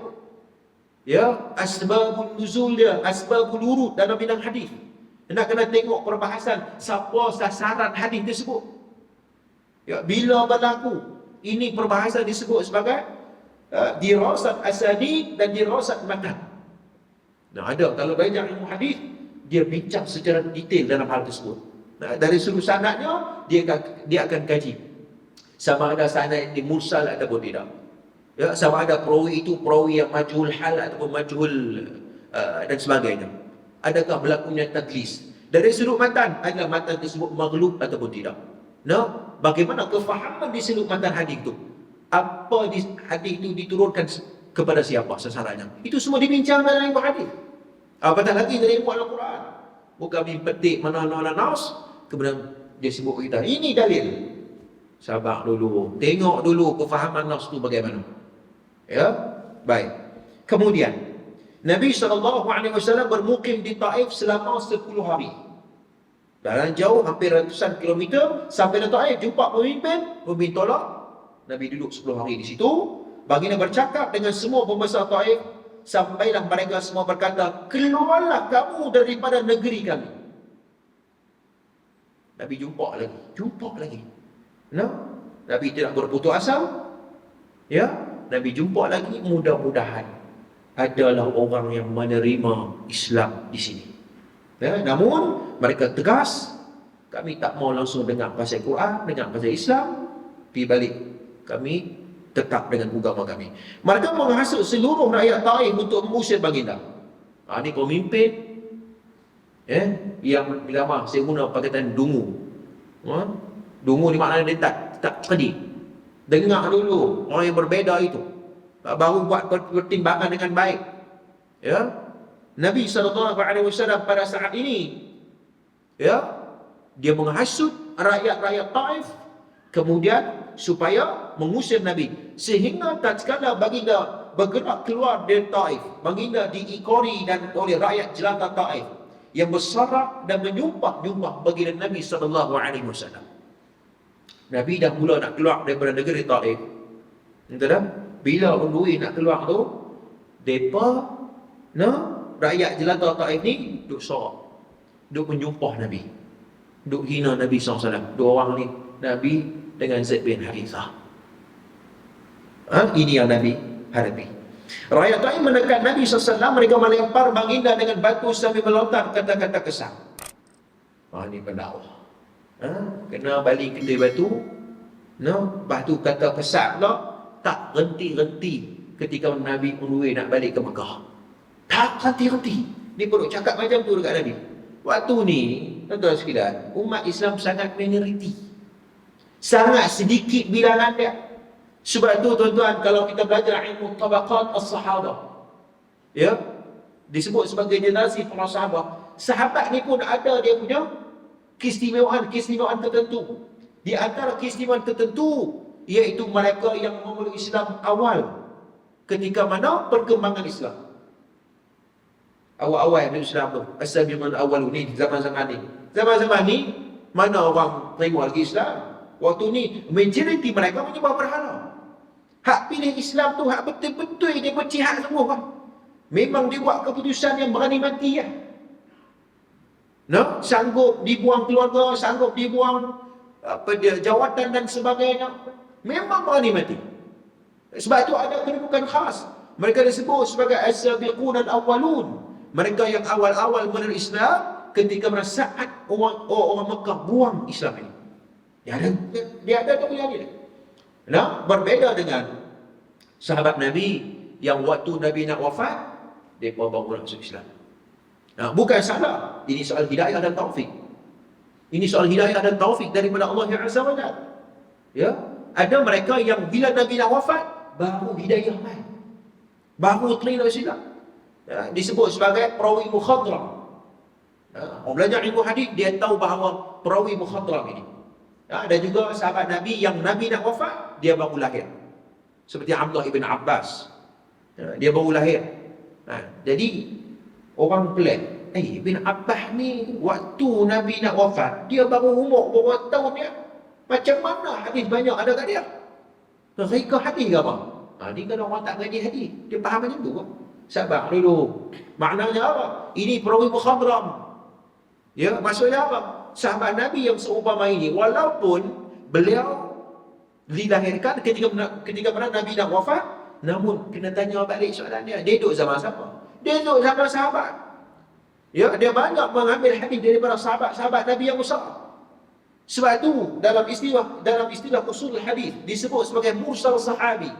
Ya, asbabun nuzul dia, asbabul wurud dalam bidang hadis. Nak kena tengok perbahasan siapa sasaran hadis tersebut. Ya, bila berlaku. Ini perbahasan disebut sebagai dirasat asanid dan dirasat matan. Ada kalau belajar ilmu hadis, dia bincang secara detail dalam hal tersebut. Dari sudut sanadnya dia akan kaji sama ada sanad ini mursal ataupun tidak. Ya, sama ada perawi itu perawi yang majhul hal ataupun majhul dan sebagainya. Adakah berlakunya tadlis? Dari sudut matan, adalah matan tersebut maghlub ataupun tidak. Bagaimana kefahaman di sudut matan hadis itu? Apa hadis itu diturunkan kepada siapa sasarannya? Itu semua dibincangkan dalam ilmu hadis. Apatah lagi dari ilmu Al-Quran. Bukan petik mana-mana nas, kemudian dia sebut kita, ini dalil. Sabar dulu, tengok dulu kefahaman nas itu bagaimana. Ya, baik. Kemudian Nabi SAW bermukim di Taif selama 10 hari. Dalam jauh hampir ratusan kilometer sampai ke Taif, jumpa pemimpin tolak. Nabi duduk 10 hari di situ. Baginda bercakap dengan semua pembesar Taif, sampailah mereka semua berkata, keluarlah kamu daripada negeri kami. Nabi jumpa lagi. Nabi tidak berputus asa. Ya, Nabi jumpa lagi, mudah-mudahan adalah orang yang menerima Islam di sini. Ya, namun mereka tegas, kami tak mau langsung dengar pasal Quran, dengar pasal Islam, pergi balik. Kami tetap dengan agama kami. Mereka menghasut seluruh rakyat Taif untuk mengusir baginda. Ini pemimpin yang lama saya guna pakaian dungu. Dungu ni maknanya dia tak pedih. Dengar dulu orang yang berbeza itu, baru buat pertimbangan dengan baik. Ya, Nabi SAW pada saat ini, ya, dia menghasut rakyat-rakyat Taif, kemudian supaya mengusir Nabi, sehingga tatkala baginda bergerak keluar dari Taif, baginda diikori dan oleh rakyat jelata Taif yang bersorak dan menyumpah-nyumpah baginda Nabi SAW. Nabi dah mula nak keluar daripada negeri Taif. Bila undui nak keluar tu, depa rakyat jelata Taif ni duk sorak, duk menyumpah Nabi, duk hina Nabi SAW. Dua orang ni, Nabi dengan Zaid bin Harithah. Ini yang Nabi hadapi. Rakyat Taif menekan Nabi SAW, mereka melempar baginda dengan batu sambil melontar kata-kata kesal. Ini pendakwah. Kena balik kedai batu. Batu kata kesal pula. Tak renti-renti ketika Nabi on the way nak balik ke Mekah. Tak renti-renti. Dia perlu cakap macam tu dekat Nabi. Waktu ni, tuan-tuan sekalian, umat Islam sangat minoriti. Sangat sedikit bilangan dia. Sebab tu tuan-tuan, kalau kita belajar ilmu tabaqat as-sahabah, ya, disebut sebagai generasi para sahabat. Sahabat ni pun ada dia punya keistimewaan tertentu. Di antara keistimewaan tertentu, iaitu mereka yang memeluk Islam awal. Ketika mana perkembangan Islam. Awal-awal Islam tu, as-sabiqun awwalun ni, zaman-zaman ni. Zaman-zaman ni, mana orang terima lagi Islam? Waktu ni, majoriti mereka menyembah berhala. Hak pilih Islam tu, hak betul-betul dia berjihad semua kan. Memang dia buat keputusan yang berani mati ya. Sanggup dibuang keluarga, sanggup dibuang dia jawatan dan sebagainya. Memang berani mati. Sebab itu ada kedudukan khas. Mereka disebut sebagai as-sabiqun al-awwalun. Mereka yang awal-awal menerima Islam ketika saat orang Mekah buang Islam ini. Dia ada kemuliaan dia. Berbeda dengan sahabat Nabi yang waktu Nabi nak wafat, mereka baru masuk Islam. Bukan salah. Ini soal hidayah dan taufik. Ini soal hidayah dan taufik daripada Allah Azza wa Jalla. Ya, ada mereka yang bila Nabi nak wafat, baru hidayah main. Baru terima Islam. Disebut sebagai perawi mukhadram. Orang belajar ilmu hadis, dia tahu bahawa perawi mukhadram ini. Dan juga sahabat Nabi yang Nabi nak wafat, dia baru lahir. Seperti Abdullah ibn Abbas. Dia baru lahir. Jadi, orang pelik. Ibn Abbas ni, waktu Nabi nak wafat, dia baru umur berapa tahun dia. Macam mana hadis banyak ada kat dia? Reka hadis ke apa? Ni kalau orang tak mengaji hadis, dia faham macam tu kan? Sabar dulu. Maknanya apa? Ini perawi mukhadram. Ya, maksudnya apa? Sahabat Nabi yang seumpama ini, walaupun beliau dilahirkan ketika mana Nabi nak wafat, namun kena tanya balik soalan dia. Dia duduk zaman siapa? Dia duduk zaman sahabat. Ya, dia banyak mengambil hadis daripada sahabat-sahabat Nabi yang besar. Sebab itu dalam istilah usul hadis disebut sebagai mursal sahabi.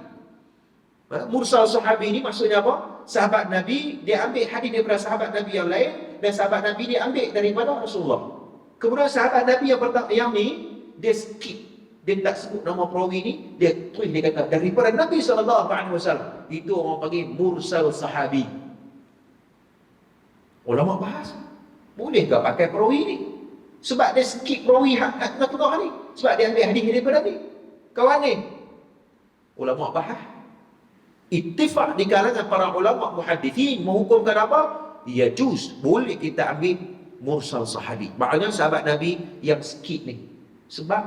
Mursal sahabi ini maksudnya apa? Sahabat Nabi dia ambil hadis daripada sahabat Nabi yang lain, dan sahabat Nabi dia ambil daripada Rasulullah. Kemudian sahabat Nabi yang ni dia skip, dia tak sebut nama perawi ni, dia tulis, dia kata daripada Nabi SAW. Itu orang panggil mursal sahabi. Ulama bahas, boleh ke pakai perawi ni? Sebab dia skip perawi hak ni. Sebab dia ambil hadis daripada Nabi. Kawan ni, ulama bahas. Ittifaq di kalangan para ulama muhaddithin menghukumkan apa? Ya juz, boleh kita ambil mursal sahabi. Maknanya sahabat Nabi yang skip ni. Sebab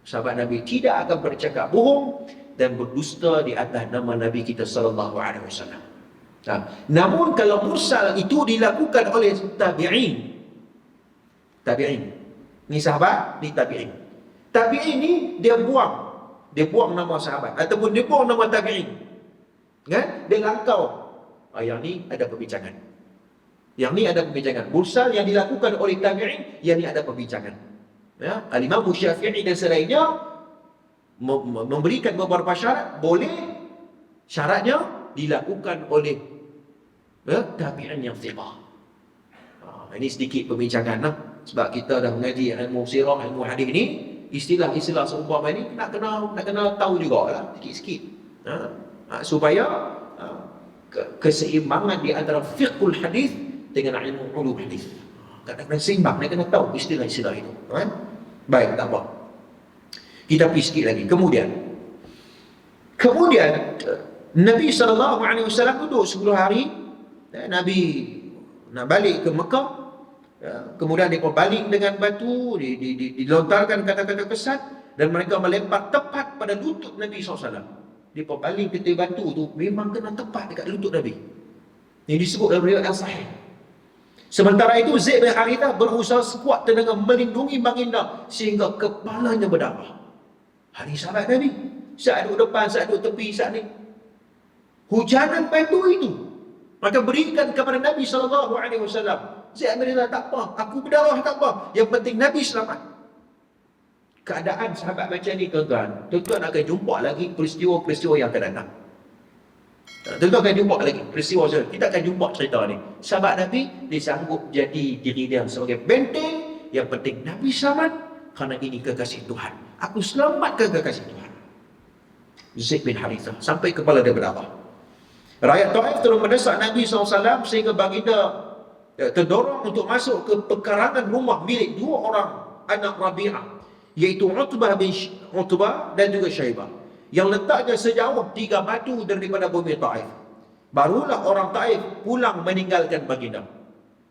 sahabat Nabi tidak akan bercakap bohong dan berdusta di atas nama Nabi kita sallallahu alaihi wasallam. Namun kalau mursal itu dilakukan oleh tabi'in. Ni sahabat, ni tabi'in. Tabi'in ni dia buang nama sahabat ataupun dia buang nama tabi'in. Kan? Dia langkau. Yang ni ada perbincangan. Mursal yang dilakukan oleh tabi'in, yang ni ada perbincangan. Ya, Al-Imam Syafi'i dan selainnya memberikan beberapa syarat, boleh syaratnya dilakukan oleh tabi'in yang thiqah. Ini sedikit perbincangan lah. Sebab kita dah mengaji ilmu sirah, ilmu hadis ni, istilah-istilah seumpama ni nak kena tahu jugalah sikit-sikit. Supaya keseimbangan di antara fiqhul hadis dengan ilmu ulum hadis. Kadang-kadang seimbang, dia kena tahu istilah-istilah itu. Baik, tak apa. Kita pergi sikit lagi. Kemudian Nabi SAW duduk 10 hari. Nabi nak balik ke Mekah. Kemudian dia balik dengan batu, dilontarkan kata-kata kesat, dan mereka melempar tepat pada lutut Nabi SAW. Dia baling ketil batu tu memang kena tepat dekat lutut Nabi. Ini disebut dalam riwayat yang sahih. Sementara itu Zaid bin Harithah berusaha sekuat tenaga melindungi baginda sehingga kepalanya berdarah. Hari sahabat Nabi, saat duduk depan, saat duduk tepi, saat ni. hujanan batu itu. Maka berikan kepada Nabi SAW. Zaid bin Haritha, tak apa, aku berdarah tak apa, yang penting Nabi selamat. Keadaan sahabat macam ni tuan-tuan, tuan-tuan akan jumpa lagi peristiwa-peristiwa yang akan datang. Tuan-tuan akan jumpa lagi peristiwa, kita akan jumpa cerita ni. Sahabat Nabi, dia sanggup jadi diri dia sebagai benteng. Yang penting Nabi selamat, kerana ini kekasih Tuhan. Aku selamatkan kekasih Tuhan. Zaid bin Haritha sampai kepala dia berdarah. Rakyat Taif terus mendesak Nabi SAW sehingga baginda terdorong untuk masuk ke pekarangan rumah milik dua orang anak Rabi'ah, iaitu Utbah dan juga Syaibah, yang letaknya sejauh 3 batu daripada bumi Taif. Barulah orang Taif pulang meninggalkan baginda.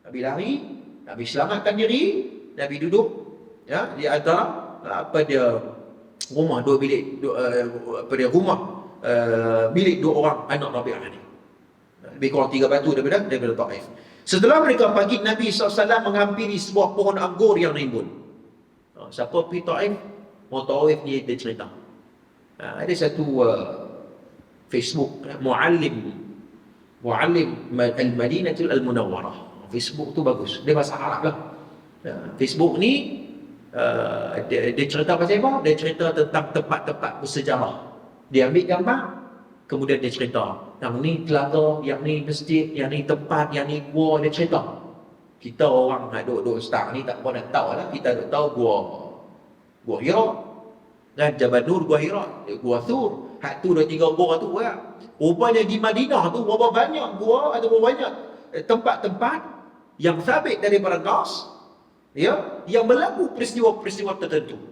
Nabi lari, Nabi selamatkan diri, Nabi duduk di antara rumah dua bilik, bilik dua orang anak Rabi'ah ni. Lebih kurang 3 batu daripada Taif. Setelah mereka pergi, Nabi SAW menghampiri sebuah pohon anggur yang rimbun. Siapa pergi Taif? Orang Taif ni dia cerita. Ada satu Facebook, Muallim Al-Madinatul Al-Munawwarah. Facebook tu bagus. Dia bahasa Arab lah. Facebook ni dia cerita pasal apa? Dia cerita tentang tempat-tempat bersejarah. Dia ambil gambar, kemudian dia cerita. Yang ni telaga, yang ni masjid, yang ni tempat, yang ni gua, dia cerita. Kita orang duduk start ni tak pernah tahu lah. Kita duduk tahu gua Hira. Dan Jabal Nur gua Hira, gua Thur. Hak tu 2-3 gua tu lah. Rupanya di Madinah tu berapa banyak gua atau berapa banyak tempat-tempat yang sabit daripada Nas, yang berlaku peristiwa-peristiwa tertentu.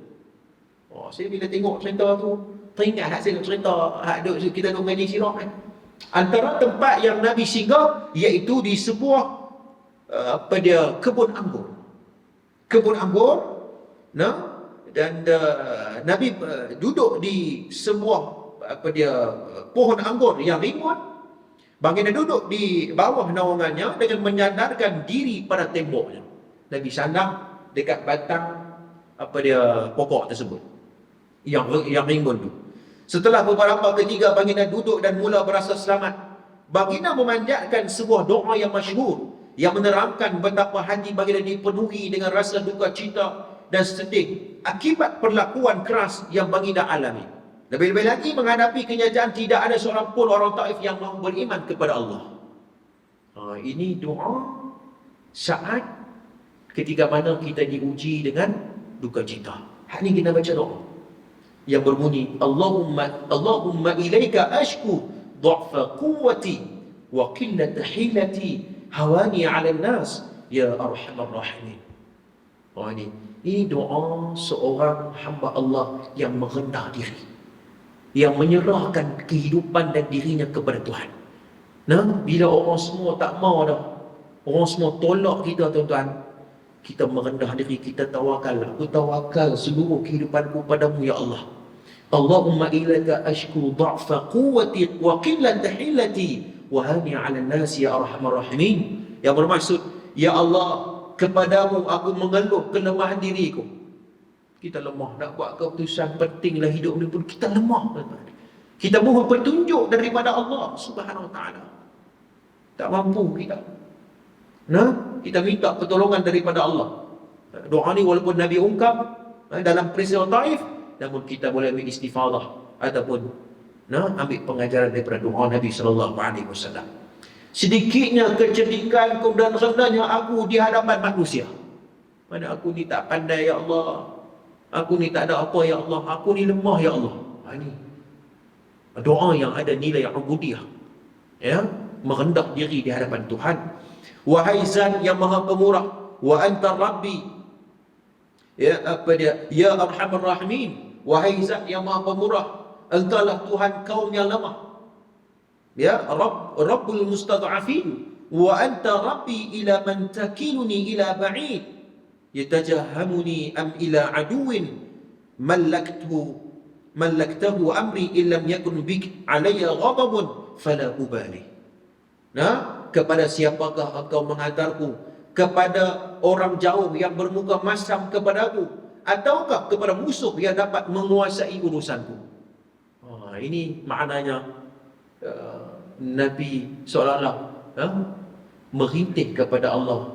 Saya bila tengok cerita tu, teringat saya cerita kita duk ngaji sirah kan. Antara tempat yang Nabi singgah iaitu di sebuah kebun anggur. Kebun anggur, dan Nabi duduk di sebuah pohon anggur yang rimbun. Baginda duduk di bawah naungannya dengan menyandarkan diri pada temboknya. Nabi sandang dekat batang pokok tersebut yang rimbun tu. Setelah beberapa ketika baginda duduk dan mula berasa selamat, baginda memanjatkan sebuah doa yang masyhur yang menerangkan betapa hati baginda dipenuhi dengan rasa duka cita dan sedih akibat perlakuan keras yang baginda alami. Lebih-lebih lagi menghadapi kenyataan tidak ada seorang pun orang Taif yang mahu beriman kepada Allah. Ini doa saat ketika mana kita diuji dengan duka cita. Hak ni kita baca doa yang berbunyi, Allahumma ilaika ashku dha'fa quwwati wa qillata hilati hawani 'ala an-nas ya arhamar rahimin. Ini doa seorang hamba Allah yang merendah diri, yang menyerahkan kehidupan dan dirinya kepada Tuhan. Bila orang semua tak mau dah, orang semua tolak kita tuan-tuan, kita merendah diri, kita tawakal. Aku tawakal seluruh kehidupanku padamu ya Allah. Allahumma ilaika ashku dha'fa quwwati wa qillata hilati wa hani 'ala an-nas ya arhamar rahimin. Yang bermaksud, ya Allah, kepadamu aku mengeluh kelemahan diriku. Kita lemah, nak buat keputusan pentinglah hidup ni pun kita lemah. Kita mohon petunjuk daripada Allah Subhanahu wa taala. Tak mampu kita. Kita minta pertolongan daripada Allah. Doa ni walaupun Nabi ungkap dalam peristiwa Taif, namun kita boleh ambil istifadah ataupun ambil pengajaran daripada doa Nabi SAW. Sedikitnya kecerdikan dan rendahnya aku di hadapan manusia. Mana aku ni tak pandai ya Allah, aku ni tak ada apa ya Allah, aku ni lemah ya Allah. Ini doa yang ada nilai ubudiyah, merendah diri di hadapan Tuhan. Wahai Zat yang Maha Pemurah, wa anta Rabbi, ya Arhamar Rahimin. Wahai Zat yang Maha Pemurah, Engkaulah Tuhan kaum yang lemah. Rabbul mustad'afin, wa anta Rabbi ila man takiluni ila ba'id, yatajahamuni am ila aduwin mallaktahu amri illam yakun bik alayya ghadabun fala ubali. Kepada siapakah engkau menghantarku? Kepada orang jauh yang bermuka masam kepadaku, ataukah kepada musuh yang dapat menguasai urusanku? Ini maknanya Nabi seolah-olah merintih kepada Allah.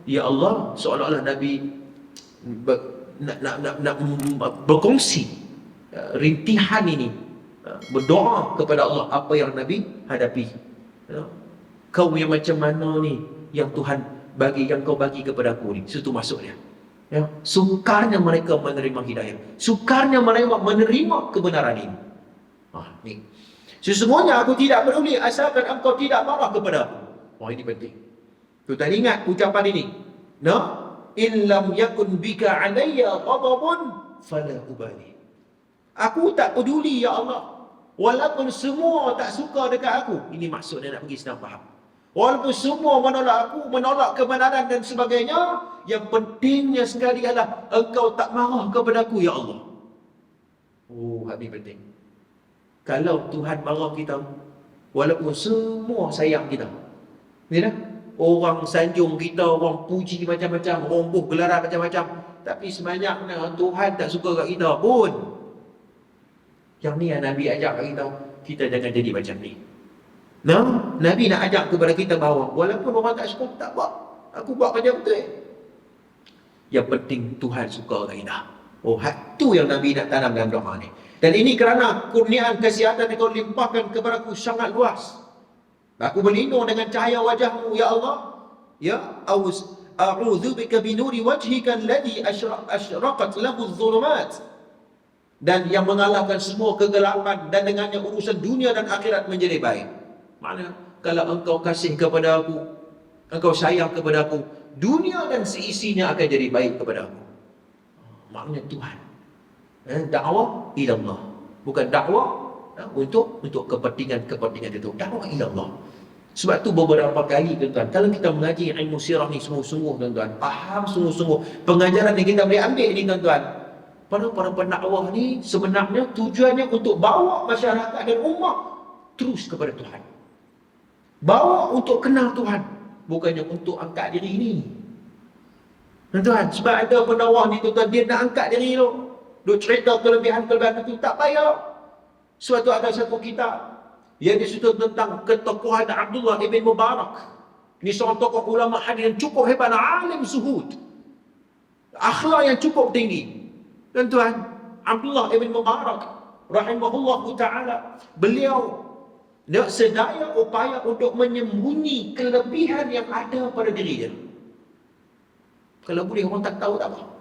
Ya Allah, seolah-olah Nabi nak berkongsi rintihan ini, berdoa kepada Allah apa yang Nabi hadapi. Kau yang macam mana ni yang Tuhan bagi, yang kau bagi kepada aku ni? Situ masuknya. Sukarnya mereka menerima hidayah, sukarnya mereka menerima kebenaran ini. Ni. Sesungguhnya aku tidak peduli asalkan engkau tidak marah kepada aku. Ini penting. Tuan ingat ucapan ini. In lam yakun bika alayya ghadabun fala ubali. Aku tak peduli ya Allah, walaupun semua tak suka dekat aku. Ini maksudnya nak bagi senang faham. Walaupun semua menolak aku, menolak kebenaran dan sebagainya, yang pentingnya sekali adalah engkau tak marah kepada aku ya Allah. Ini penting. Kalau Tuhan marah kita, walaupun semua sayang kita, orang sanjung kita, orang puji macam-macam, orang buh gelaran macam-macam, tapi sebenarnya Tuhan tak suka kat kita pun. Yang ni yang Nabi ajak kat kita jangan jadi macam ni. Nabi nak ajak kepada kita bahawa walaupun orang tak suka, tak buat, aku buat macam betul. Yang penting Tuhan suka kat kita. Itu yang Nabi nak tanam dalam doa ni. Dan ini kerana kurniaan kesihatan yang kau limpahkan kepada aku sangat luas. Aku berlindung dengan cahaya wajahmu ya Allah. A'udzu bika binuri wajhika alladhi asyraqat lahu adh-dhulumat. Dan yang mengalahkan semua kegelapan, dan dengannya urusan dunia dan akhirat menjadi baik. Maknanya kalau engkau kasih kepada aku, engkau sayang kepada aku, dunia dan seisinya akan jadi baik kepada aku. Maknanya Tuhan. Dakwah ilallah, bukan dakwah untuk kepentingan itu. Dakwah ilallah. Sebab tu beberapa kali tuan-tuan, kalau kita mengaji ilmu sirah ni sungguh-sungguh tuan-tuan, faham sungguh-sungguh pengajaran yang kita boleh ambil ni tuan-tuan, para pendakwah ni sebenarnya tujuannya untuk bawa masyarakat dan umat terus kepada Tuhan. Bawa untuk kenal Tuhan, bukannya untuk angkat diri ni. Tuan-tuan, sebab ada pendakwah ni tuan-tuan, dia nak angkat diri tu. Duk cerita kelebihan-kelebihan itu, tak payah. Suatu ada satu kitab yang disitu tentang ketokohan Abdullah ibn Mubarak. Ini seorang tokoh ulama hadis yang cukup hebat, alim zuhud, akhlak yang cukup tinggi. Tuan-tuan, Abdullah ibn Mubarak rahimahullahu ta'ala, beliau sedaya upaya untuk menyembunyi kelebihan yang ada pada diri dia. Kalau boleh orang tak tahu tak apa.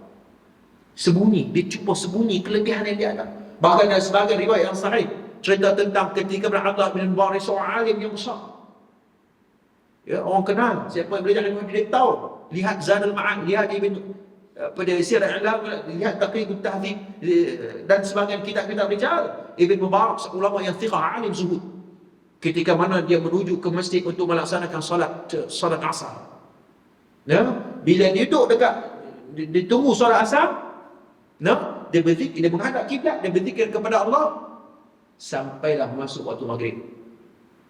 Sembunyi, dia cuba sembunyi kelebihan yang dia ada. Bahkan ada sebagian riwayat yang sahih cerita tentang ketika Abdullah bin Mubarak seorang alim yang besar. Orang kenal, siapa yang belajar dengan dia tahu. Lihat Zadul Ma'ad, lihat pada Sirah Alam, lihat Taqribut Tahdzib dan sebagian kitab-kitab rijal. Ibn Mubarak ulama yang thiqah, alim zuhud. Ketika mana dia menuju ke masjid untuk melaksanakan solat asar. Bila dia duduk dekat, dia tunggu solat asar, dia berzikir, dia menghadap kiblat, dia berzikir kepada Allah sampailah masuk waktu maghrib.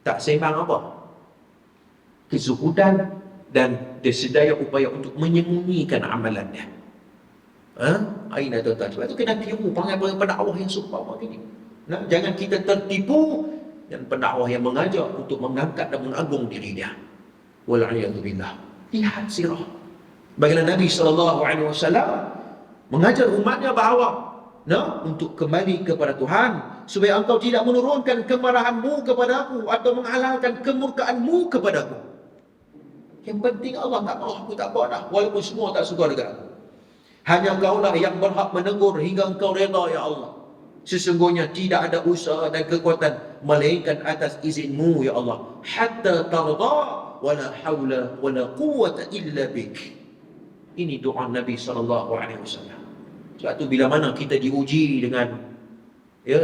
Tak seimbang apa? Kezuhudan dan sedaya upaya untuk menyembunyikan amalannya. Aina tuan-tuan. Sebab itu kena tiru panggil pendakwah yang seumpama ini. Jangan kita tertipu dan pendakwah yang mengajak untuk mengangkat dan mengagung diri dia. Wal'iyadzubillah. Lihat sirah. Bagaimana Nabi SAW mengajar umatnya bahawa untuk kembali kepada Tuhan, supaya engkau tidak menurunkan kemarahanmu kepada aku atau menghalalkan kemurkaanmu kepada aku. Yang penting Allah tak marah, aku tak marah, walaupun semua tak suka dengan aku. Hanya engkaulah yang berhak menegur hingga engkau reda ya Allah. Sesungguhnya tidak ada usaha dan kekuatan melainkan atas izinmu ya Allah. Hatta tarda wala haula wala quwwata illa bik. Ini doa Nabi SAW. Sebab tu bila mana kita diuji dengan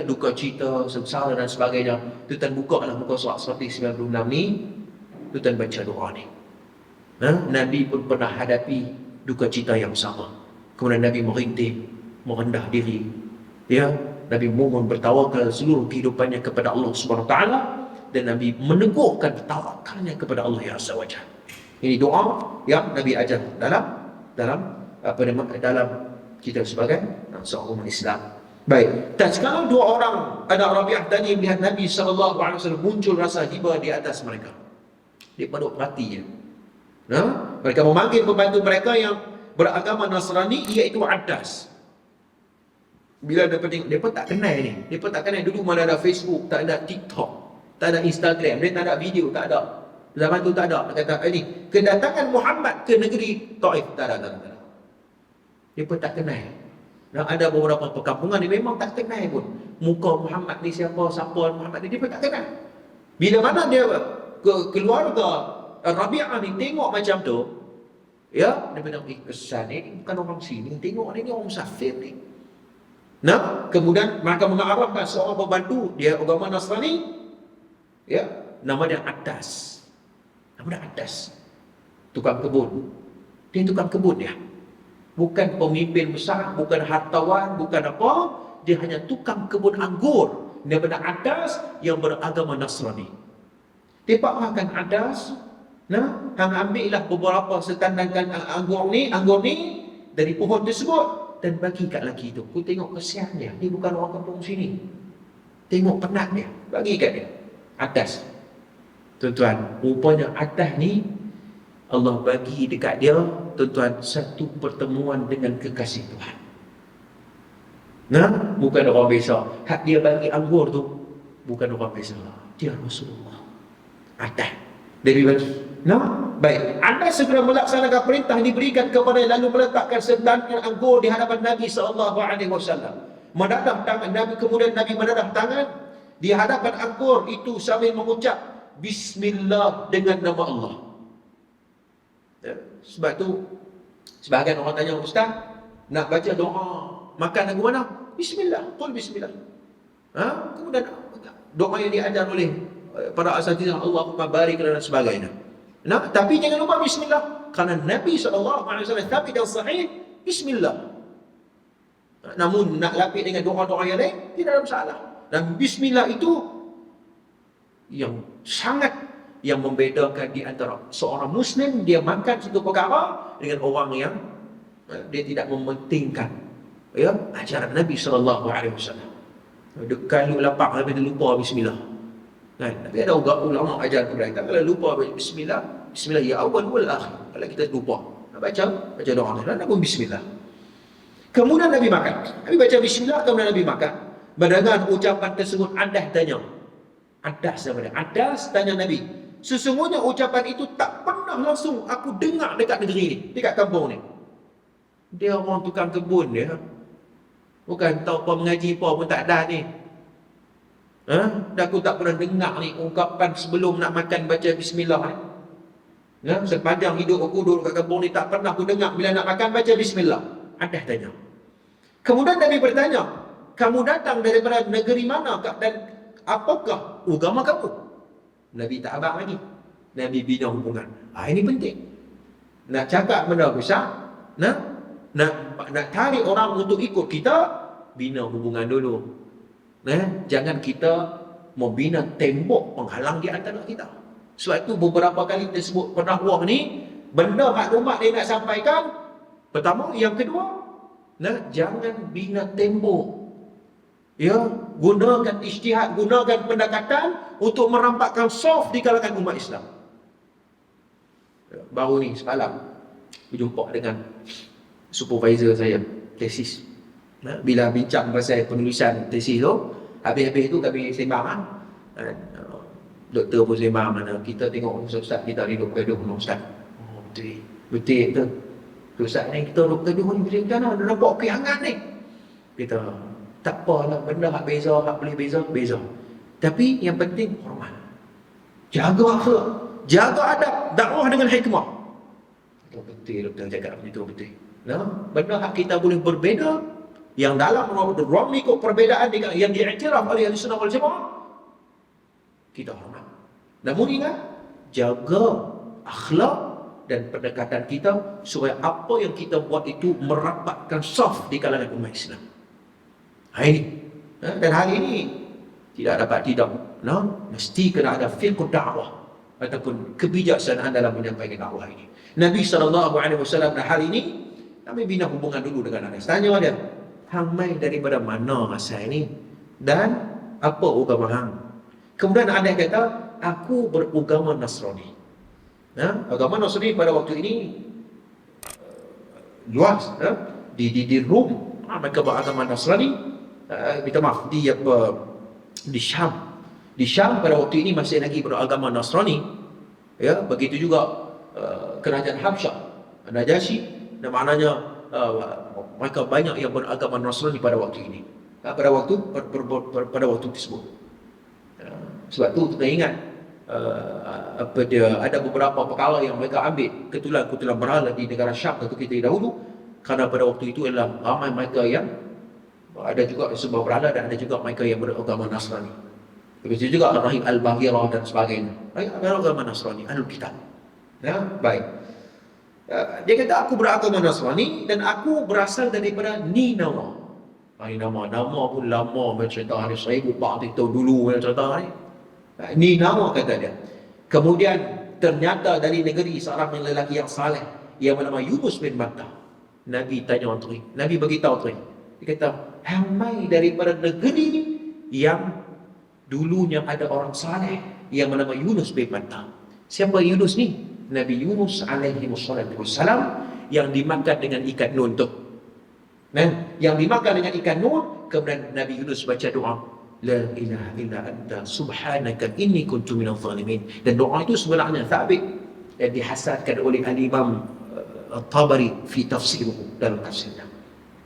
duka cita, sengsara dan sebagainya, tuan buka lah muka surat 196 ni, tuan baca doa ni. Nabi pun pernah hadapi duka cita yang sama. Kemudian Nabi merintih, merendah diri. Nabi mohon bertawakal seluruh kehidupannya kepada Allah SWT, dan Nabi meneguhkan tawakalnya kepada Allah yang Azza wa Jalla. Ini doa yang Nabi ajar dalam kita sebagai seorang umat Islam. Baik. Dan kalau dua orang anak Rabi'ah tadi melihat Nabi SAW, muncul rasa hibah di atas mereka. Dia panduk perhati ya. Mereka memanggil pembantu mereka yang beragama Nasrani, iaitu Adas. Bila mereka tengok, mereka tak kenal ni. Mereka tak kenal. Dulu mana ada Facebook, tak ada TikTok, tak ada Instagram, dia tak ada video, tak ada. Zaman tu tak ada. Dia kata, ini kedatangan Muhammad ke negeri Taif, tak ada. Mereka tak kenal. Dan ada beberapa perkampungan dia memang tak kenal pun. Muka Muhammad ni siapa Muhammad ni, dia tak kenal. Bila mana dia keluarga Rabi'ah ni tengok macam tu, ya, dia bilang, kesan ni bukan orang sini, tengok ni orang musafir ni. Kemudian mereka mengarahkan seorang pembantu, dia agama Nasrani, ya, nama dia Adas. Tukang kebun. Dia tukang kebun dia. Bukan pemimpin besar, bukan hartawan, bukan apa. Dia hanya tukang kebun anggur. Dia benar Adas yang beragama Nasrani. Dia pakahkan Adas. Hang ambillah beberapa setandangan anggur ni dari pohon tersebut dan bagi kat lelaki tu. Ku tengok kesian dia. Dia bukan orang kampung sini. Tengok penat dia. Bagi kat dia. Adas. Tuan-tuan, rupanya Adas ni Allah bagi dekat dia, tuan-tuan, satu pertemuan dengan kekasih Tuhan. Bukan orang biasa. Hak dia bagi anggur tu bukan orang biasa. Dia Rasulullah. Atas. Dia bagi. Baik. Anda segera melaksanakan perintah yang diberikan kepada, lalu meletakkan sedangan anggur di hadapan Nabi SAW. Mendadah tangan Nabi, kemudian Nabi mendadah tangan di hadapan anggur itu sambil mengucap Bismillah dengan nama Allah. Sebab tu sebahagian orang tanya, Ustaz, nak baca doa makan lagu mana? Bismillah, qul bismillah. Kemudian doa yang diajar oleh para asatidz, Allahumma barik dan sebagainya. Tapi jangan lupa bismillah, kerana Nabi SAW tapi dan sahih bismillah. Namun nak lapis dengan doa-doa yang lain tidak ada masalah. Dan bismillah itu yang sangat yang membedakan di antara seorang Muslim dia makan satu perkara dengan orang yang dia tidak mementingkan ajaran Nabi SAW. Kalau lapar Nabi dia lupa bismillah. Tapi ada ulama ajar kepada kita, kalau lupa bismillah ya awal wal akhir. Kalau kita lupa baca doa ni, nak pun bismillah. Kemudian Nabi makan. Nabi baca bismillah, kemudian Nabi makan. Mendengar ucapan tersebut, Adas tanya Nabi, sesungguhnya ucapan itu tak pernah langsung aku dengar dekat negeri ni, dekat kampung ni. Dia orang tukang kebun dia. Bukan tahu apa mengaji apa pun tak ada ni. Dah aku tak pernah dengar ni ungkapan sebelum nak makan baca bismillah ni. Sepanjang hidup aku duduk kat kampung ni tak pernah aku dengar bila nak makan baca bismillah. Adas tanya. Kemudian Nabi bertanya, kamu datang daripada negeri mana dan apakah agama kamu? Nabi tak abang lagi. Nabi bina hubungan. Ini penting. Nak cakap benda besar, nak tarik orang untuk ikut kita, bina hubungan dulu. Jangan kita membina tembok penghalang di antara kita. Sebab itu beberapa kali tersebut pendakwah ni, benda maklumat dia nak sampaikan, pertama, yang kedua, jangan bina tembok. Gunakan ijtihad, gunakan pendekatan untuk merampakkan soft di kalangan umat Islam. Baru ni semalam berjumpa dengan supervisor saya tesis. Bila bincang pasal penulisan tesis tu, habis-habis tu kami sembang doktor pun sembang mana kita tengok ustaz kita ni duduk gaduh dengan ustaz. Betul tu. Ustaz ni kita duduk gaduh ni macam mana? Dia nampak okey hangat ni. Kita tak apalah, benda hak beza, hak boleh beza. Tapi yang penting hormat. Jaga akhlak, jaga adab, dakwah dengan hikmah. Betul doktor cakap macam tu, betul. Benda hak kita boleh berbeza, yang dalam ruang lingkup perbezaan yang diiktiraf oleh Ahlussunnah wal Jamaah, kita hormat. Namun ingat, jaga akhlak dan pendekatan kita supaya apa yang kita buat itu merapatkan saf di kalangan umat Islam. Ini. Dan hari ini tidak dapat tidak. Mesti kena ada fiqh dakwah ataupun kebijaksanaan dalam menyampaikan dakwah ini. Nabi SAW hari ini kami bina hubungan dulu dengan Anas. Tanya dia, hang mai daripada mana asal ni dan apa agama hang. Kemudian ada yang kata, aku beragama Nasrani. Agama Nasrani pada waktu ini luas. Di Rom, mereka beragama Nasrani. Minta maaf, di Syam. Di Syam pada waktu ini masih lagi beragama Nasrani. Ya, begitu juga kerajaan Habsyah, Najasyi, dan maknanya mereka banyak yang beragama Nasrani pada waktu ini. Pada waktu tersebut. Sebab tu kena ingat, ada beberapa perkara yang mereka ambil ketulan berhala di negara Syam ketika kita dahulu, kerana pada waktu itu adalah ramai mereka yang ada juga sebuah berhala dan ada juga mereka yang beragama Nasrani. Begitu juga Rahim Al-Bahirah dan sebagainya. Mereka beragama Nasrani, Ahlul Kitab. Ya, baik. Dia kata, aku beragama Nasrani dan aku berasal daripada Ninawa. Nama pun lama bercerita hari 1400 tahun dulu bercerita ni. Ninawa kata dia. Kemudian ternyata dari negeri seorang lelaki yang saleh yang bernama Yunus bin Matta. Nabi tanya tu, Nabi beritahu tu. Dia kata, hamai daripada negeri ni yang dulunya ada orang saleh yang bernama Yunus bin Matta. Siapa Yunus ni? Nabi Yunus alaihi wassalam yang dimakan dengan ikan nun tu. Yang dimakan dengan ikan nun, kemudian Nabi Yunus baca doa, La ilaha illa anta subhanaka inni kuntu minadh dhalimin. Dan doa itu sebenarnya thabit dan dihasankan oleh al-Imam Tabari fi tafsiruhu, dalam tafsirnya.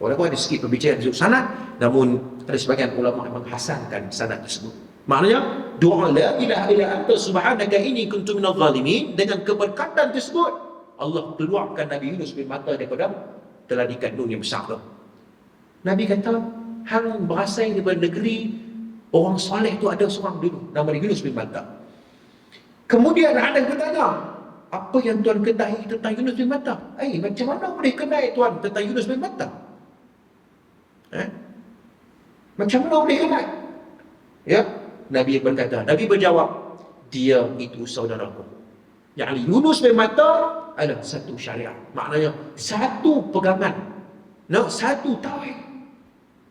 Walaupun ada sikit perbicaraan di sanad, namun ada sebagian ulama yang menghasankan sanad tersebut. Maknanya doa la ilaha illa anta subhanaka inni kuntu minadh dhalimin, dengan keberkatan tersebut Allah keluarkan Nabi Yunus bin Matta daripada telan ikan nun yang besar tu. Nabi kata, hang berasal daripada negeri orang soleh tu ada seorang dulu nama Yunus bin Matta. Kemudian ada yang bertanya, apa yang Tuan ketahui tentang Yunus bin Matta? Macam mana boleh kenal Tuan tentang Yunus bin Matta? Macam mana boleh kenal? Ya, Nabi berkata, Nabi berjawab, dia itu saudaraku. Yang Yunus bin Matta adalah satu syariat. Maknanya satu pegangan, satu tauhid.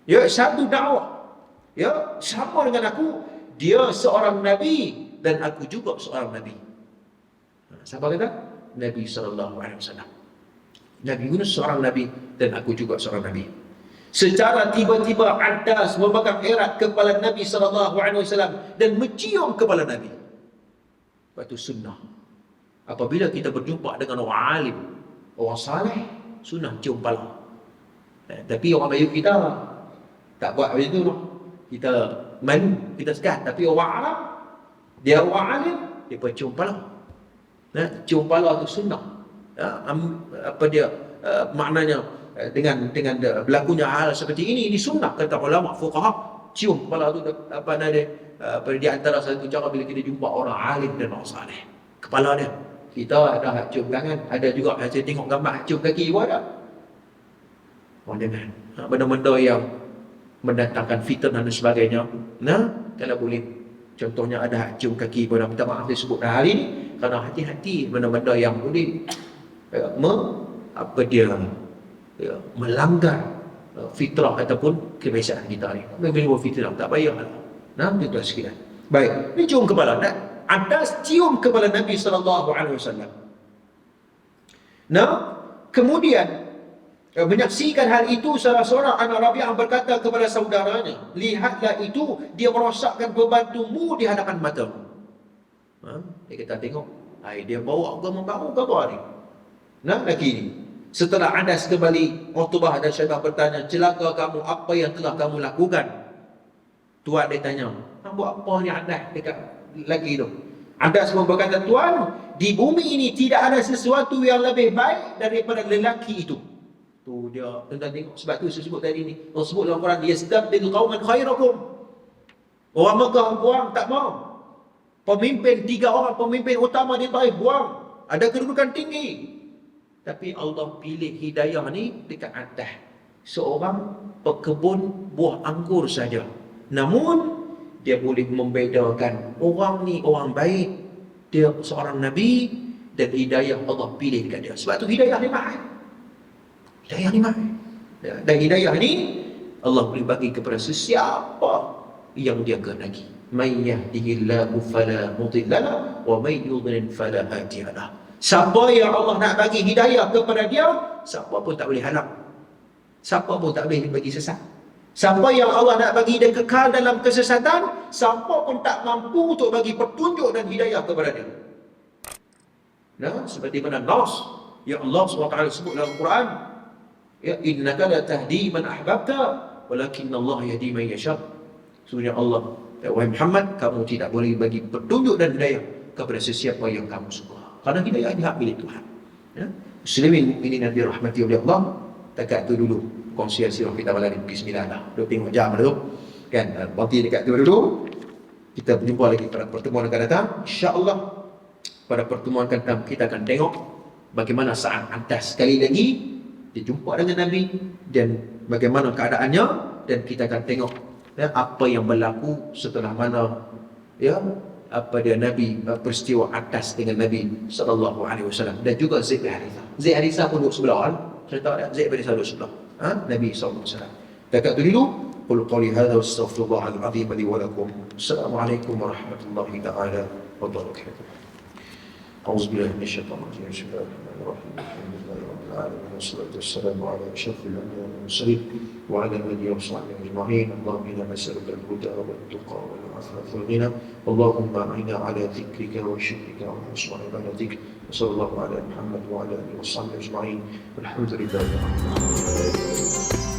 Ya, satu dakwah. Ya, sama dengan aku, dia seorang nabi dan aku juga seorang nabi. Siapa kata? Nabi SAW. Nabi Yunus seorang nabi dan aku juga seorang nabi. Secara tiba-tiba Adas memegang erat kepala Nabi SAW dan mencium kepala Nabi. Batu sunnah. Apabila kita berjumpa dengan orang alim, orang saleh, sunnah cium kepala. Tapi orang Melayu kita tak buat macam tu. Kita malu, kita segan. Tapi orang Arab, dia orang alim, dia pun cium kepala. Cium kepala tu sunnah. Maknanya dengan berlakunya hal seperti ini sunnah, kata ulama fuqaha. Cium kepala tu di antara satu cara bila kita jumpa orang alim dan orang saleh, kepala dia. Kita ada hak cium tangan, ada juga hak tengok gambar hak cium kaki pun ada. Jangan benda-benda yang mendatangkan fitnah dan sebagainya. Kalau boleh, contohnya ada hak cium kaki pada, minta maaf saya sebut hari ni, kerana hati-hati benda-benda yang boleh melanggar fitrah ataupun kebiasaan kita ni. Memang fitrah tak payah. Itu sekian. Baik, ni cium kepala. Atas cium kepala Nabi SAW. Kemudian menyaksikan hal itu, salah seorang anak Rabi'ah berkata kepada saudaranya, lihatlah itu, dia merosakkan pembantumu di hadapan matamu. Dia kata, tengok, dia bawa agama baru ke apa ni? Lagi ni. Setelah Anas kembali, Utbah dan Syaibah bertanya, celaka kamu, apa yang telah kamu lakukan? Tuan dia tanya, buat apa ni Anas dekat lagi tu? Anas pun berkata, Tuan, di bumi ini tidak ada sesuatu yang lebih baik daripada lelaki itu. Tu dia, tuan tengok, sebab tu saya sebut tadi ni. Allah sebut dalam Quran, yastabdil qauman khairakum. Orang Mekah buang, tak mau. Pemimpin, 3 orang pemimpin utama dia tarik buang. Ada kedudukan tinggi. Tapi Allah pilih hidayah ni dekat atas seorang pekebun buah anggur saja. Namun dia boleh membedakan orang ni orang baik, dia seorang nabi, dan hidayah Allah pilih dekat dia. Sebab tu hidayah ni mahal. Hidayah ni mahal. Dan hidayah ni Allah boleh bagi kepada sesiapa yang dia kehendaki. May yahdihillahu fala mudhillalah wa may yudlil fala hadiyalah. Siapa yang Allah nak bagi hidayah kepada dia, siapa pun tak boleh halang. Siapa pun tak boleh bagi sesat. Siapa yang Allah nak bagi dia kekal dalam kesesatan, siapa pun tak mampu untuk bagi petunjuk dan hidayah kepada dia. Nah, seperti mana Nas yang Allah SWT sebut dalam Quran, ya, innaka la tahdi man ahbabta walakin Allah yahdi man yasha. Sesungguhnya Allah, wahai Muhammad, kamu tidak boleh bagi petunjuk dan hidayah kepada sesiapa yang kamu suka. Karena hidayah ini hak milik Tuhan. Ya. Muslimin mukminin yang dirahmati oleh Allah, takat tu dulu kongsian sirah kita malam ni. Pukul 9 dah. Dah tengok jam dah tu. Kan? Berhenti dekat tu dulu. Kita berjumpa lagi pada pertemuan akan datang. InsyaAllah pada pertemuan akan datang kita akan tengok bagaimana saat atas sekali lagi dia jumpa dengan Nabi dan bagaimana keadaannya, dan kita akan tengok ya, apa yang berlaku setelah mana ya apa dia Nabi peristiwa atas dengan Nabi sallallahu alaihi wasallam, dan juga Zaid bin Harithah. Zaid bin Harithah pun duduk sebelah kan. Cerita dia Zaid bin Harithah duduk sebelah Nabi sallallahu alaihi wasallam. Dekat tu dulu. Qul qali hadza wastaghfirullahal azim li wa lakum. Assalamualaikum warahmatullahi taala wabarakatuh. أعوذ بالله من الشيطان الرجيم بسم الله الرحمن الرحيم الحمد لله رب العالمين والصلاة والسلام على أشرف الأنبياء والمرسلين وعلى آله وصحبه أجمعين اللهم إنا نسألك الهدى والتقى والعفاف والغنى اللهم أعنا على ذكرك وشكرك وحسن عبادتك وصلى الله على محمد وعلى آله وصحبه أجمعين والحمد لله رب العالمين.